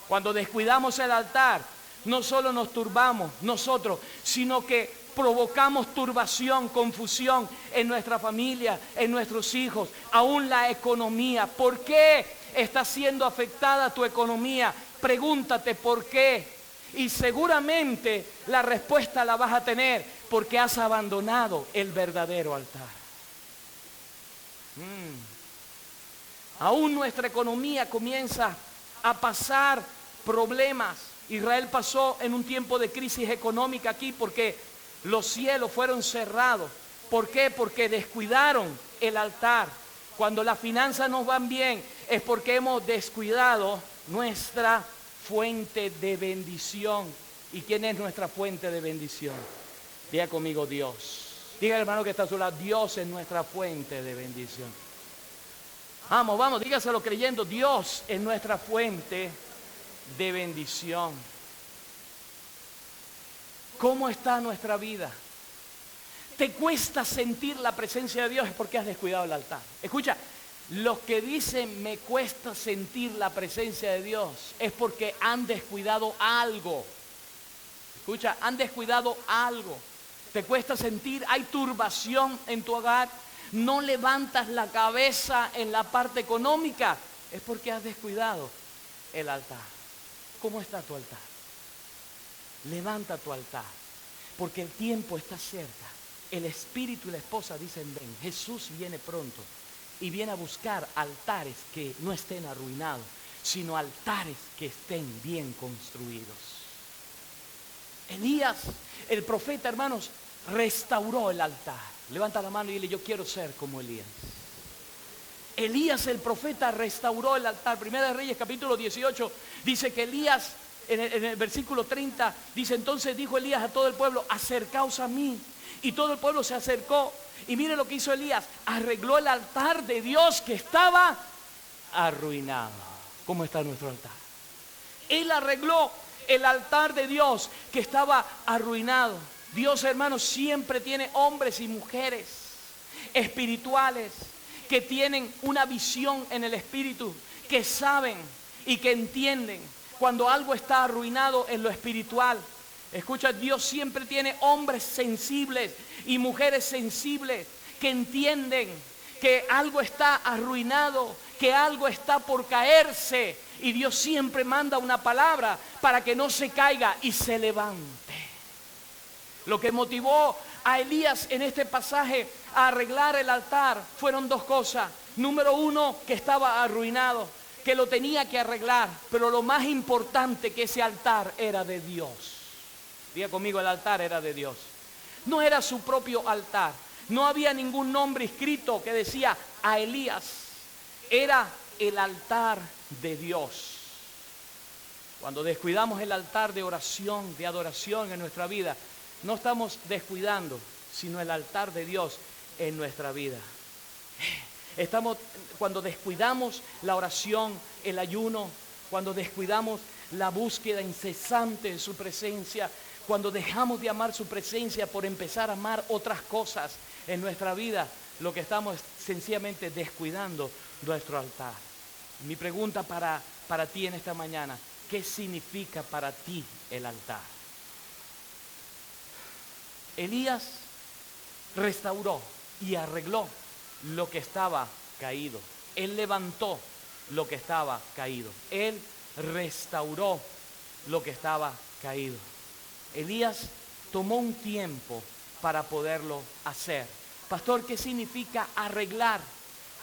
Cuando descuidamos el altar, no solo nos turbamos nosotros, sino que provocamos turbación, confusión en nuestra familia, en nuestros hijos, aún la economía. ¿Por qué está siendo afectada tu economía? Pregúntate por qué. Y seguramente la respuesta la vas a tener porque has abandonado el verdadero altar. Aún nuestra economía comienza a pasar problemas. Israel pasó en un tiempo de crisis económica aquí porque los cielos fueron cerrados. ¿Por qué? Porque descuidaron el altar. Cuando las finanzas nos van bien es porque hemos descuidado nuestra fuente de bendición. ¿Y quién es nuestra fuente de bendición? Diga conmigo, Dios. Diga, hermano, que está a su lado, Dios es nuestra fuente de bendición. Vamos, dígaselo creyendo, Dios es nuestra fuente de bendición. ¿Cómo está nuestra vida? ¿Te cuesta sentir la presencia de Dios? Es porque has descuidado el altar. Escucha, los que dicen me cuesta sentir la presencia de Dios es porque han descuidado algo. Escucha, han descuidado algo. ¿Te cuesta sentir? ¿Hay turbación en tu hogar? ¿No levantas la cabeza en la parte económica? Es porque has descuidado el altar. ¿Cómo está tu altar? Levanta tu altar, porque el tiempo está cerca. El espíritu y la esposa dicen ven. Jesús viene pronto y viene a buscar altares que no estén arruinados, sino altares que estén bien construidos. Elías, el profeta, hermanos, restauró el altar. Levanta la mano y dile, yo quiero ser como Elías. Elías, el profeta, restauró el altar. Primera de Reyes, capítulo 18, dice que Elías, en el versículo 30, dice, entonces dijo Elías a todo el pueblo, acercaos a mí. Y todo el pueblo se acercó. Y mire lo que hizo Elías, arregló el altar de Dios que estaba arruinado. ¿Cómo está nuestro altar? Él arregló el altar de Dios que estaba arruinado. Dios, hermanos, siempre tiene hombres y mujeres espirituales que tienen una visión en el espíritu, que saben y que entienden cuando algo está arruinado en lo espiritual. Escucha, Dios siempre tiene hombres sensibles y mujeres sensibles que entienden que algo está arruinado, que algo está por caerse, y Dios siempre manda una palabra para que no se caiga y se levante. Lo que motivó a Elías en este pasaje a arreglar el altar fueron dos cosas. Número uno, que estaba arruinado, que lo tenía que arreglar, pero lo más importante, que ese altar era de Dios. Diga conmigo, el altar era de Dios. No era su propio altar. No había ningún nombre escrito que decía a Elías. Era el altar de Dios. Cuando descuidamos el altar de oración, de adoración en nuestra vida, no estamos descuidando, sino el altar de Dios en nuestra vida. Cuando descuidamos la oración, el ayuno, cuando descuidamos la búsqueda incesante de su presencia, cuando dejamos de amar su presencia por empezar a amar otras cosas en nuestra vida, lo que estamos es sencillamente descuidando nuestro altar. Mi pregunta para para ti en esta mañana, ¿qué significa para ti el altar? Elías restauró y arregló lo que estaba caído. Él levantó lo que estaba caído. Él restauró lo que estaba caído. Elías tomó un tiempo para poderlo hacer. Pastor, ¿qué significa arreglar?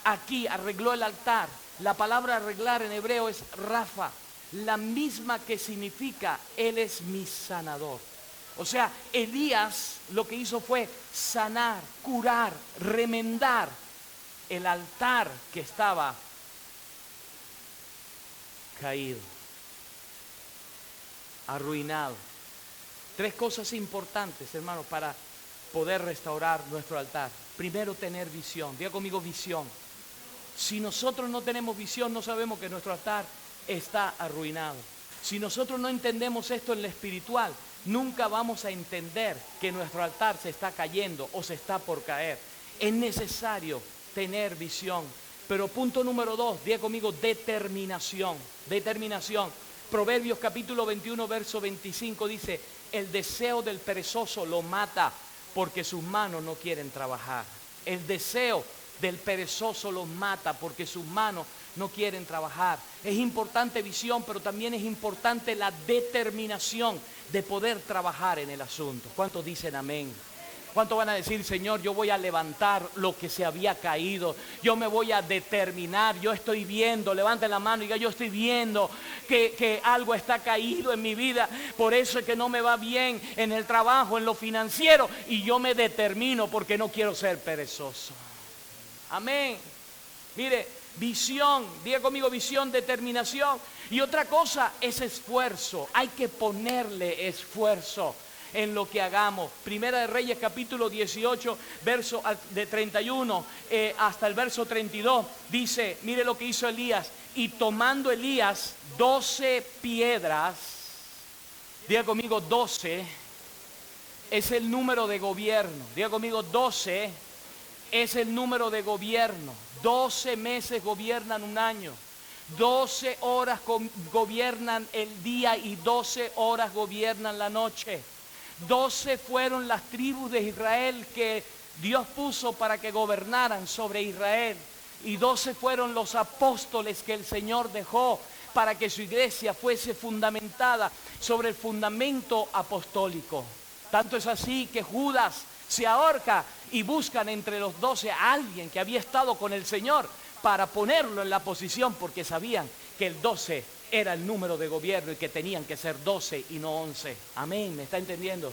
Aquí arregló el altar. La palabra arreglar en hebreo es Rafa, la misma que significa Él es mi sanador. O sea, Elías lo que hizo fue sanar, curar, remendar el altar que estaba caído, arruinado. Tres cosas importantes, hermanos, para poder restaurar nuestro altar. Primero, tener visión. Diga conmigo, visión. Si nosotros no tenemos visión, no sabemos que nuestro altar está arruinado. Si nosotros no entendemos esto en lo espiritual, nunca vamos a entender que nuestro altar se está cayendo o se está por caer. Es necesario tener visión. Pero punto número 2, diga conmigo, determinación. Determinación. Proverbios capítulo 21, verso 25 dice: el deseo del perezoso lo mata porque sus manos no quieren trabajar. El deseo del perezoso lo mata porque sus manos no quieren trabajar. Es importante visión, pero también es importante la determinación de poder trabajar en el asunto. ¿Cuántos dicen amén? ¿Cuántos van a decir, Señor, yo voy a levantar lo que se había caído? Yo me voy a determinar, yo estoy viendo, levanten la mano y diga, yo estoy viendo que algo está caído en mi vida. Por eso es que no me va bien en el trabajo, en lo financiero. Y yo me determino porque no quiero ser perezoso. Amén. Mire, visión, diga conmigo visión, determinación. Y otra cosa es esfuerzo. Hay que ponerle esfuerzo en lo que hagamos. Primera de Reyes capítulo 18, verso de 31 hasta el verso 32, dice, mire lo que hizo Elías. Y tomando Elías 12 piedras, diga conmigo 12, es el número de gobierno. Diga conmigo 12, es el número de gobierno. 12 meses gobiernan un año. 12 horas gobiernan el día y 12 horas gobiernan la noche. 12 fueron las tribus de Israel que Dios puso para que gobernaran sobre Israel. Y 12 fueron los apóstoles que el Señor dejó para que su iglesia fuese fundamentada sobre el fundamento apostólico. Tanto es así que Judas se ahorca y buscan entre los 12 a alguien que había estado con el Señor para ponerlo en la posición, porque sabían que el 12 era el número de gobierno y que tenían que ser 12 y no 11. Amén, ¿me está entendiendo?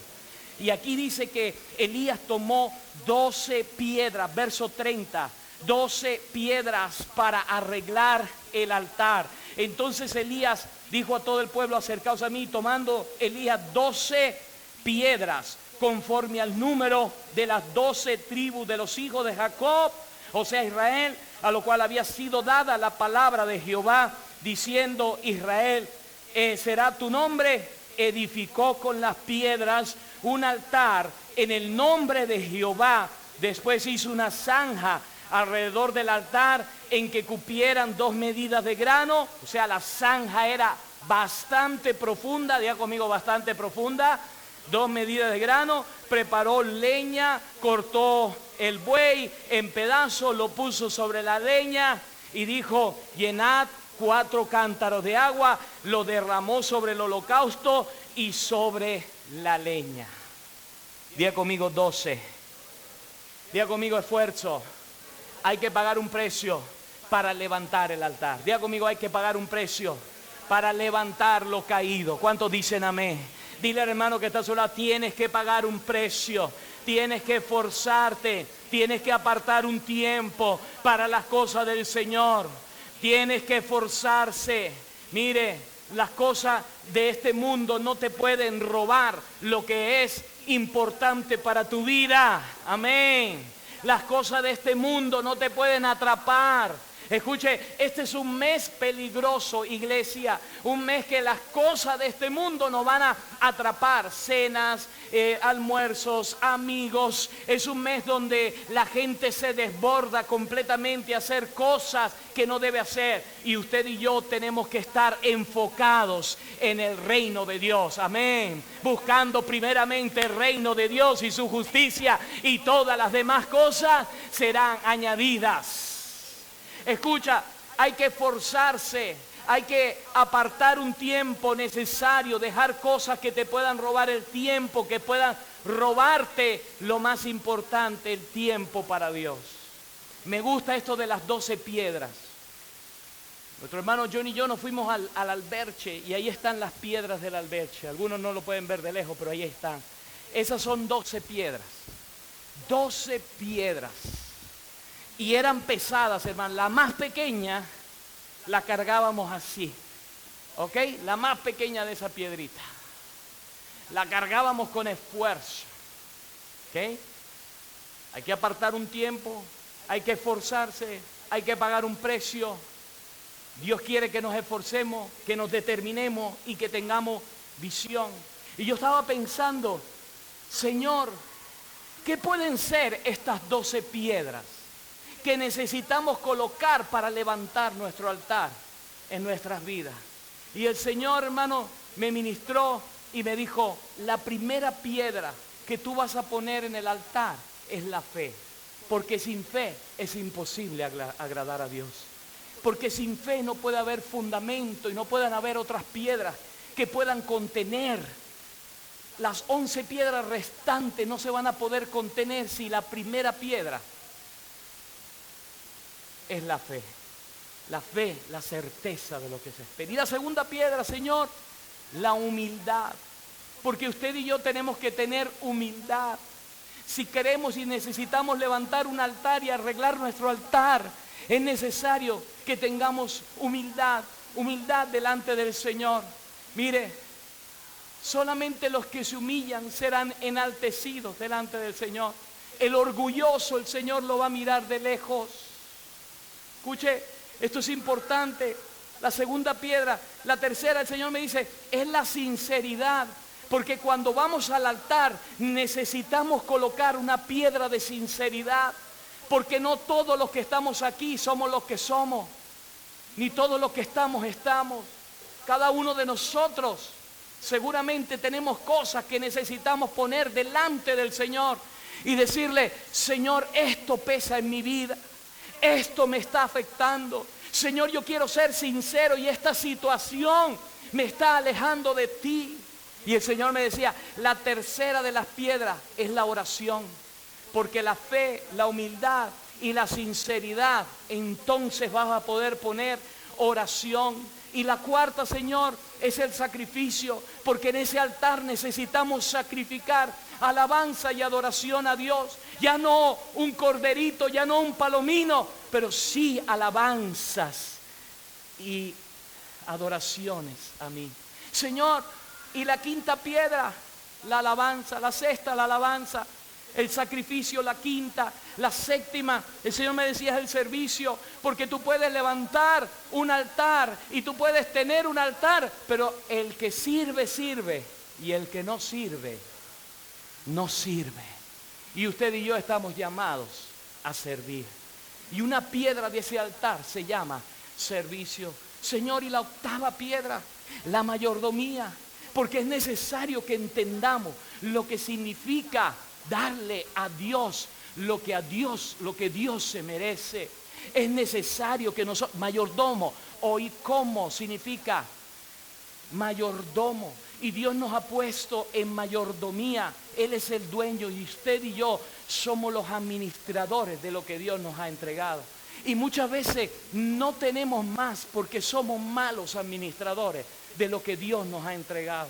Y aquí dice que Elías tomó 12 piedras, verso 30, 12 piedras para arreglar el altar. Entonces Elías dijo a todo el pueblo, acercaos a mí, tomando Elías 12 piedras, conforme al número de las 12 tribus de los hijos de Jacob, o sea Israel, a lo cual había sido dada la palabra de Jehová, diciendo, Israel, será tu nombre. Edificó con las piedras un altar en el nombre de Jehová. Después hizo una zanja alrededor del altar en que cupieran 2 medidas de grano. O sea, la zanja era bastante profunda, diga conmigo, bastante profunda. 2 medidas de grano. Preparó leña, cortó el buey en pedazos, lo puso sobre la leña y dijo, llenad 4 cántaros de agua, lo derramó sobre el holocausto y sobre la leña. Diga conmigo 12. Diga conmigo esfuerzo. Hay que pagar un precio para levantar el altar. Diga conmigo, hay que pagar un precio para levantar lo caído. ¿Cuántos dicen amén? Dile al hermano que está a su lado, tienes que pagar un precio. Tienes que esforzarte. Tienes que apartar un tiempo para las cosas del Señor. Tienes que esforzarse. Mire, las cosas de este mundo no te pueden robar lo que es importante para tu vida. Amén. Las cosas de este mundo no te pueden atrapar. Escuche, este es un mes peligroso, iglesia. Un mes que las cosas de este mundo nos van a atrapar. Cenas, almuerzos, amigos. Es un mes donde la gente se desborda completamente a hacer cosas que no debe hacer. Y usted y yo tenemos que estar enfocados en el reino de Dios. Amén. Buscando primeramente el reino de Dios y su justicia, y todas las demás cosas serán añadidas. Escucha, hay que esforzarse, hay que apartar un tiempo necesario, dejar cosas que te puedan robar el tiempo, que puedan robarte lo más importante, el tiempo para Dios. Me gusta esto de las 12 piedras. Nuestro hermano John y yo nos fuimos al alberche, y ahí están las piedras del alberche. Algunos no lo pueden ver de lejos, pero ahí están. Esas son 12 piedras. 12 piedras. Y eran pesadas, hermano. La más pequeña la cargábamos así. ¿Ok? La más pequeña de esa piedrita. La cargábamos con esfuerzo. ¿Ok? Hay que apartar un tiempo. Hay que esforzarse. Hay que pagar un precio. Dios quiere que nos esforcemos, que nos determinemos y que tengamos visión. Y yo estaba pensando, Señor, ¿qué pueden ser estas 12 piedras que necesitamos colocar para levantar nuestro altar en nuestras vidas? Y el Señor, hermano, me ministró y me dijo, la primera piedra que tú vas a poner en el altar es la fe. Porque sin fe es imposible agradar a Dios. Porque sin fe no puede haber fundamento y no pueden haber otras piedras que puedan contener. Las 11 piedras restantes no se van a poder contener si la primera piedra es la fe. La fe, la certeza de lo que se espera. Y la segunda piedra, Señor, la humildad. Porque usted y yo tenemos que tener humildad. Si queremos y necesitamos levantar un altar y arreglar nuestro altar, es necesario que tengamos humildad, humildad delante del Señor. Mire, solamente los que se humillan serán enaltecidos delante del Señor. El orgulloso, el Señor lo va a mirar de lejos. Escuche, esto es importante. La segunda piedra. La tercera, el Señor me dice, es la sinceridad. Porque cuando vamos al altar necesitamos colocar una piedra de sinceridad. Porque no todos los que estamos aquí somos los que somos. Ni todos los que estamos. Cada uno de nosotros seguramente tenemos cosas que necesitamos poner delante del Señor. Y decirle, Señor, esto pesa en mi vida. Esto me está afectando. Señor, yo quiero ser sincero y esta situación me está alejando de ti. Y el Señor me decía, la tercera de las piedras es la oración. Porque la fe, la humildad y la sinceridad, entonces vas a poder poner oración. Y la cuarta, Señor, es el sacrificio. Porque en ese altar necesitamos sacrificar alabanza y adoración a Dios. Ya no un corderito, ya no un palomino, pero sí alabanzas y adoraciones a mí. Señor, y la quinta piedra, la alabanza. La sexta, la alabanza. El sacrificio, la quinta. La séptima, el Señor me decía, es el servicio. Porque tú puedes levantar un altar y tú puedes tener un altar, pero el que sirve, sirve. Y el que no sirve, no sirve. Y usted y yo estamos llamados a servir. Y una piedra de ese altar se llama servicio. Señor, y la octava piedra, la mayordomía. Porque es necesario que entendamos lo que significa darle a Dios lo que Dios se merece. Es necesario que nosotros, mayordomo, oikomo significa mayordomo. Y Dios nos ha puesto en mayordomía. Él es el dueño y usted y yo somos los administradores de lo que Dios nos ha entregado. Y muchas veces no tenemos más porque somos malos administradores de lo que Dios nos ha entregado.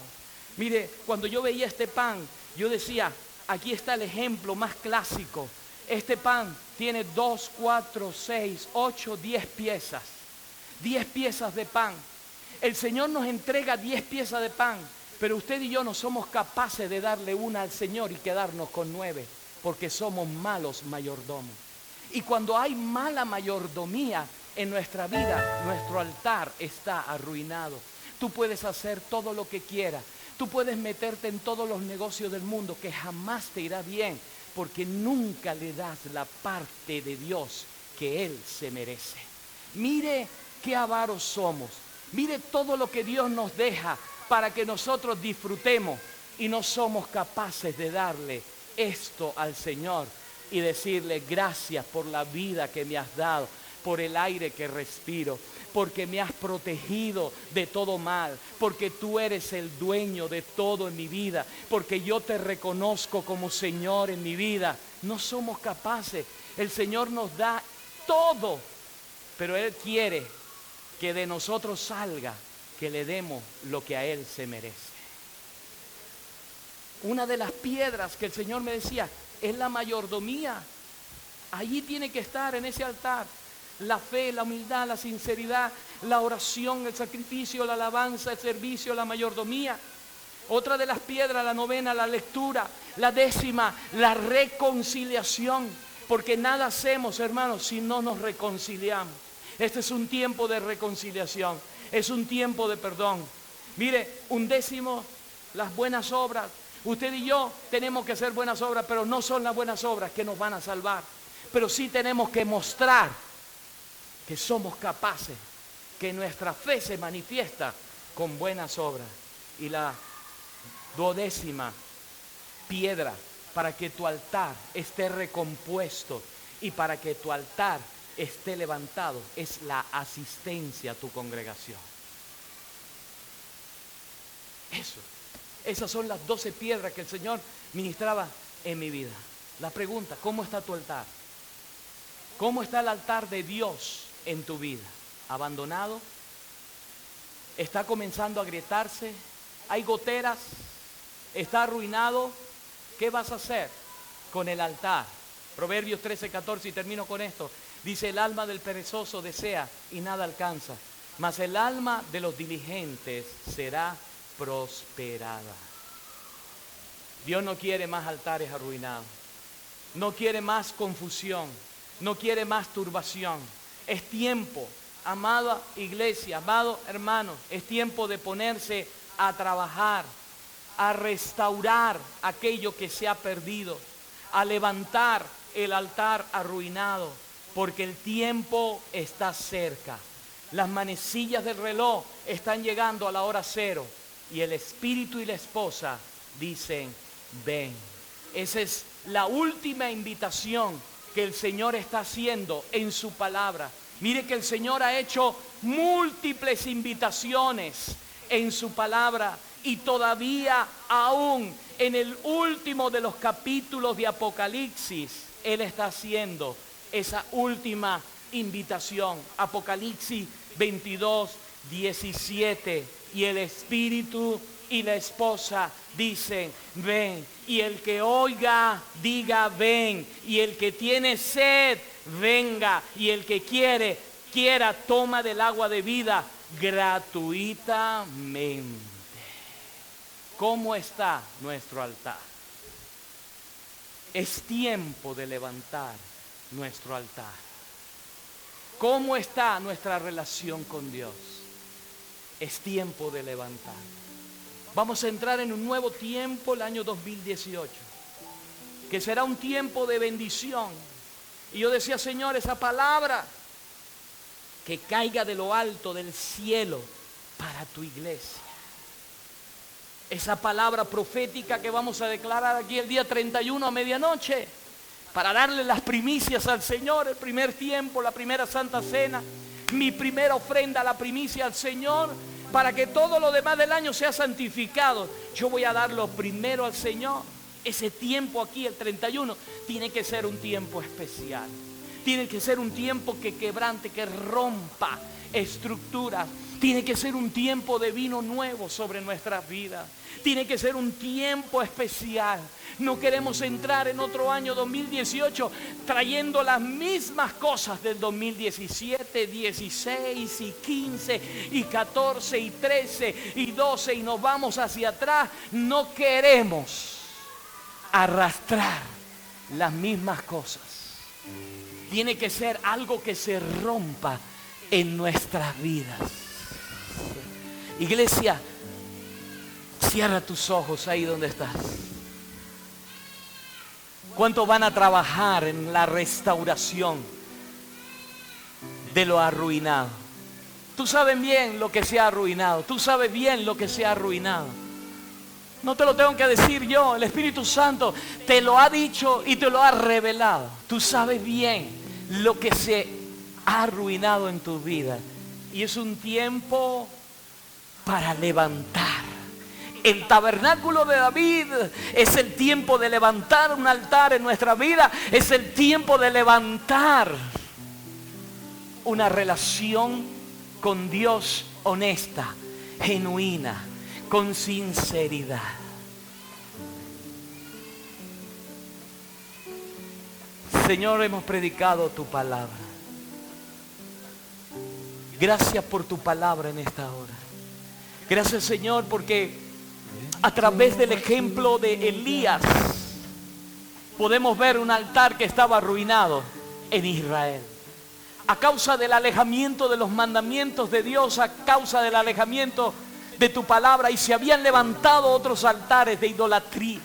Mire, cuando yo veía este pan, yo decía, aquí está el ejemplo más clásico. Este pan tiene 2, 4, 6, 8, 10 piezas. 10 piezas de pan. El Señor nos entrega 10 piezas de pan, pero usted y yo no somos capaces de darle una al Señor y quedarnos con 9, porque somos malos mayordomos. Y cuando hay mala mayordomía, en nuestra vida, nuestro altar está arruinado. Tú puedes hacer todo lo que quieras. Tú puedes meterte en todos los negocios del mundo que jamás te irá bien, porque nunca le das la parte de Dios que Él se merece. Mire qué avaros somos. Mire todo lo que Dios nos deja para que nosotros disfrutemos y no somos capaces de darle esto al Señor y decirle gracias por la vida que me has dado, por el aire que respiro, porque me has protegido de todo mal, porque tú eres el dueño de todo en mi vida, porque yo te reconozco como Señor en mi vida. No somos capaces. El Señor nos da todo, pero Él quiere que de nosotros salga que le demos lo que a Él se merece. Una de las piedras que el Señor me decía es la mayordomía. Allí tiene que estar en ese altar la fe, la humildad, la sinceridad, la oración, el sacrificio, la alabanza, el servicio, la mayordomía. Otra de las piedras, la novena, la lectura. La décima, la reconciliación. Porque nada hacemos, hermanos, si no nos reconciliamos. Este es un tiempo de reconciliación. Es un tiempo de perdón. Mire, 11, las buenas obras. Usted y yo tenemos que hacer buenas obras, pero no son las buenas obras que nos van a salvar. Pero sí tenemos que mostrar que somos capaces, que nuestra fe se manifiesta con buenas obras. Y la 12ª piedra para que tu altar esté recompuesto y para que tu altar esté levantado es la asistencia a tu congregación. Esas son las 12 piedras que el Señor ministraba en mi vida. La pregunta, ¿cómo está tu altar? ¿Cómo está el altar de Dios en tu vida? ¿Abandonado? ¿Está comenzando a agrietarse? ¿Hay goteras? ¿Está arruinado? ¿Qué vas a hacer con el altar? Proverbios 13:14, y termino con esto. Dice, el alma del perezoso desea y nada alcanza, mas el alma de los diligentes será prosperada. Dios no quiere más altares arruinados. No quiere más confusión. No quiere más turbación. Es tiempo, amada iglesia, amado hermano, es tiempo de ponerse a trabajar, a restaurar aquello que se ha perdido, a levantar el altar arruinado, porque el tiempo está cerca. Las manecillas del reloj están llegando a la hora cero y el espíritu y la esposa dicen, ven. Esa es la última invitación que el Señor está haciendo en su palabra. Mire que el Señor ha hecho múltiples invitaciones en su palabra y todavía aún en el último de los capítulos de Apocalipsis, Él está haciendo esa última invitación. Apocalipsis 22:17, y el Espíritu y la esposa dicen, ven. Y el que oiga, diga, ven. Y el que tiene sed, venga. Y el que quiera, toma del agua de vida gratuitamente. ¿Cómo está nuestro altar? Es tiempo de levantar nuestro altar. ¿Cómo está nuestra relación con Dios? Es tiempo de levantar. Vamos a entrar en un nuevo tiempo, el año 2018, que será un tiempo de bendición. Y yo decía, Señor, esa palabra que caiga de lo alto del cielo para tu iglesia. Esa palabra profética que vamos a declarar aquí el día 31 a medianoche, para darle las primicias al Señor, el primer tiempo, la primera Santa Cena, mi primera ofrenda, la primicia al Señor, para que todo lo demás del año sea santificado. Yo voy a dar lo primero al Señor. Ese tiempo aquí, el 31, tiene que ser un tiempo especial. Tiene que ser un tiempo que quebrante, que rompa estructuras. Tiene que ser un tiempo de vino nuevo sobre nuestras vidas. Tiene que ser un tiempo especial. No queremos entrar en otro año 2018 trayendo las mismas cosas del 2017, 16 y 15 y 14 y 13 y 12 y nos vamos hacia atrás. No queremos arrastrar las mismas cosas. Tiene que ser algo que se rompa en nuestras vidas. Iglesia, cierra tus ojos ahí donde estás. ¿Cuántos van a trabajar en la restauración de lo arruinado? Tú sabes bien lo que se ha arruinado. Tú sabes bien lo que se ha arruinado. No te lo tengo que decir yo. El Espíritu Santo te lo ha dicho y te lo ha revelado. Tú sabes bien lo que se ha arruinado en tu vida. Y es un tiempo para levantar. El tabernáculo de David es el tiempo de levantar un altar en nuestra vida. Es el tiempo de levantar una relación con Dios honesta, genuina, con sinceridad. Señor, hemos predicado tu palabra. Gracias por tu palabra en esta hora. Gracias, Señor, porque a través del ejemplo de Elías podemos ver un altar que estaba arruinado en Israel. A causa del alejamiento de los mandamientos de Dios, a causa del alejamiento de tu palabra, y se habían levantado otros altares de idolatría.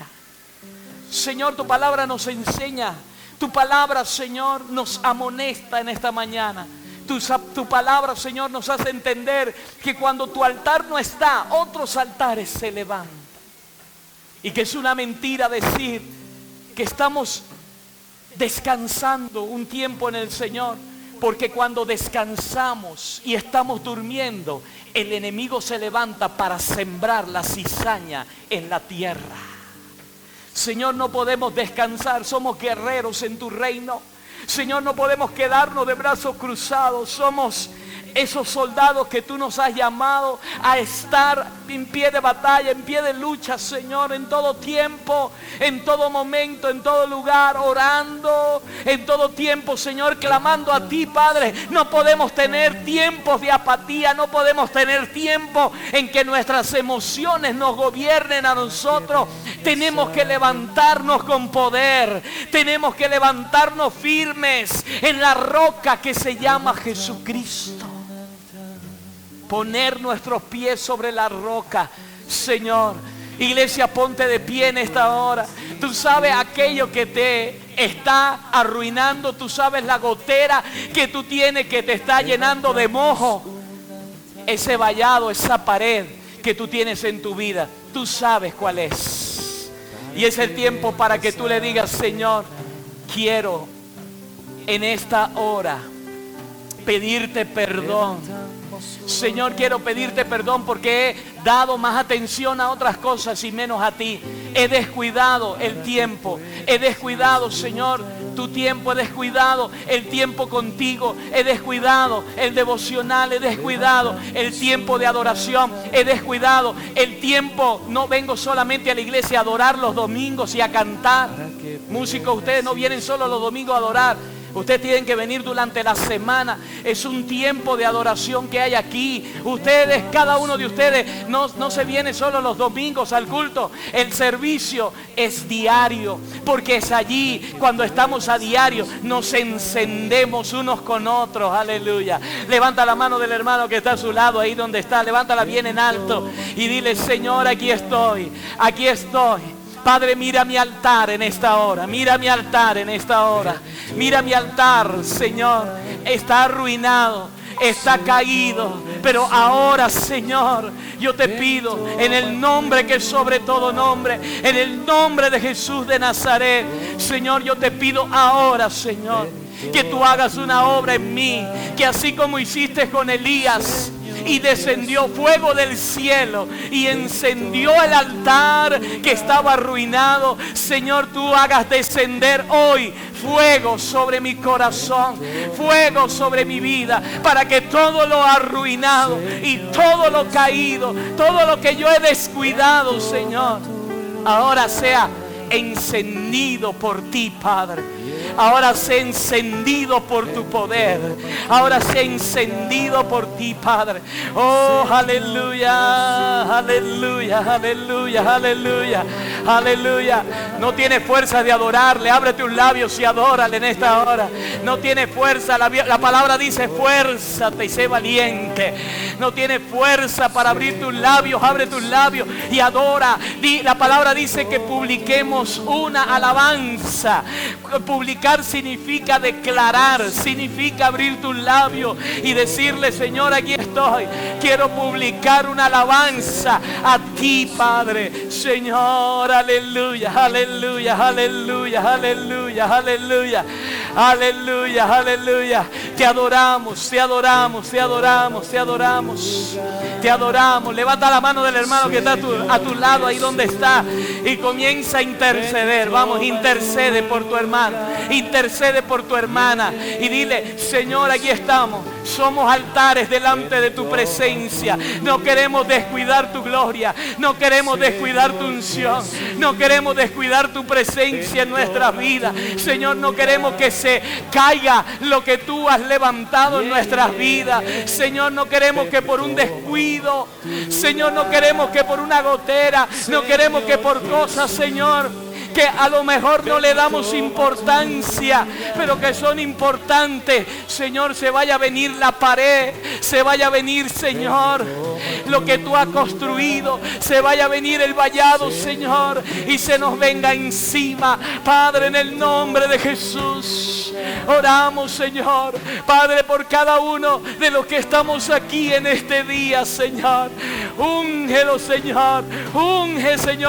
Señor, tu palabra nos enseña, tu palabra, Señor, nos amonesta en esta mañana. Tu palabra, Señor, nos hace entender que cuando tu altar no está, otros altares se levantan. Y que es una mentira decir que estamos descansando un tiempo en el Señor. Porque cuando descansamos y estamos durmiendo, el enemigo se levanta para sembrar la cizaña en la tierra. Señor, no podemos descansar, somos guerreros en tu reino. Señor, no podemos quedarnos de brazos cruzados, somos esos soldados que tú nos has llamado a estar en pie de batalla, en pie de lucha, Señor, en todo tiempo, en todo momento, en todo lugar, orando, en todo tiempo, Señor, clamando a ti, Padre. No podemos tener tiempos de apatía, no podemos tener tiempo en que nuestras emociones nos gobiernen a nosotros. Tenemos que levantarnos con poder, tenemos que levantarnos firmes en la roca que se llama Jesucristo. Poner nuestros pies sobre la roca, Señor. Iglesia, ponte de pie en esta hora. Tú sabes aquello que te está arruinando. Tú sabes la gotera que tú tienes que te está llenando de mojo. Ese vallado, esa pared que tú tienes en tu vida. Tú sabes cuál es. Y es el tiempo para que tú le digas: Señor, quiero en esta hora pedirte perdón. Señor, quiero pedirte perdón porque he dado más atención a otras cosas y menos a ti. He descuidado el tiempo. He descuidado, Señor, tu tiempo. He descuidado el tiempo contigo. He descuidado el devocional. He descuidado el tiempo de adoración. He descuidado el tiempo. No vengo solamente a la iglesia a adorar los domingos y a cantar. Músicos, ustedes no vienen solo los domingos a adorar. Ustedes tienen que venir durante la semana. Es un tiempo de adoración que hay aquí. Ustedes, cada uno de ustedes, no se viene solo los domingos al culto. El servicio es diario, porque es allí, cuando estamos a diario, nos encendemos unos con otros. Aleluya. Levanta la mano del hermano que está a su lado, ahí donde está. Levántala bien en alto y dile: Señor, aquí estoy. Aquí estoy. Padre, mira mi altar en esta hora. Mira mi altar en esta hora. Mira mi altar, Señor. Está arruinado, está caído. Pero ahora, Señor, yo te pido en el nombre que es sobre todo nombre, en el nombre de Jesús de Nazaret, Señor, yo te pido ahora, Señor, que tú hagas una obra en mí, que así como hiciste con Elías, y descendió fuego del cielo y encendió el altar que estaba arruinado. Señor, tú hagas descender hoy fuego sobre mi corazón, fuego sobre mi vida, para que todo lo arruinado y todo lo caído, todo lo que yo he descuidado, Señor, ahora sea encendido por ti, Padre. Ahora sea encendido por tu poder. Ahora sea encendido por ti, Padre. Oh, aleluya, aleluya, aleluya, aleluya, aleluya. No tienes fuerza de adorarle, ábrete un labio y adórale en esta hora. No tienes fuerza, la palabra dice fuérzate y sé valiente. No tienes fuerza para abrir tus labios, abre tus labios y adora. La palabra dice que publiquemos una alabanza. Publicar significa declarar, significa abrir tus labios y decirle: Señor, aquí estoy, quiero publicar una alabanza a ti, Padre. Señor, aleluya, aleluya, aleluya, aleluya, aleluya, aleluya, aleluya. Te adoramos, te adoramos, te adoramos, te adoramos, te adoramos. Levanta la mano del hermano que está a tu lado, ahí donde está, y comienza a interceder. Vamos, intercede por tu hermano, intercede por tu hermana y dile: Señor, aquí estamos, somos altares delante de tu presencia. No queremos descuidar tu gloria, no queremos descuidar tu unción, no queremos descuidar tu presencia en nuestras vidas. Señor, no queremos que se caiga lo que tú has levantado en nuestras vidas. Señor, no queremos que por un descuido, Señor, no queremos que por una gotera, no queremos que por cosas, Señor, que a lo mejor no le damos importancia, pero que son importantes, Señor, se vaya a venir la pared, se vaya a venir, Señor, lo que tú has construido, se vaya a venir el vallado, Señor, y se nos venga encima. Padre, en el nombre de Jesús, oramos, Señor, Padre, por cada uno de los que estamos aquí en este día, Señor. Úngelo, Señor, unge, Señor.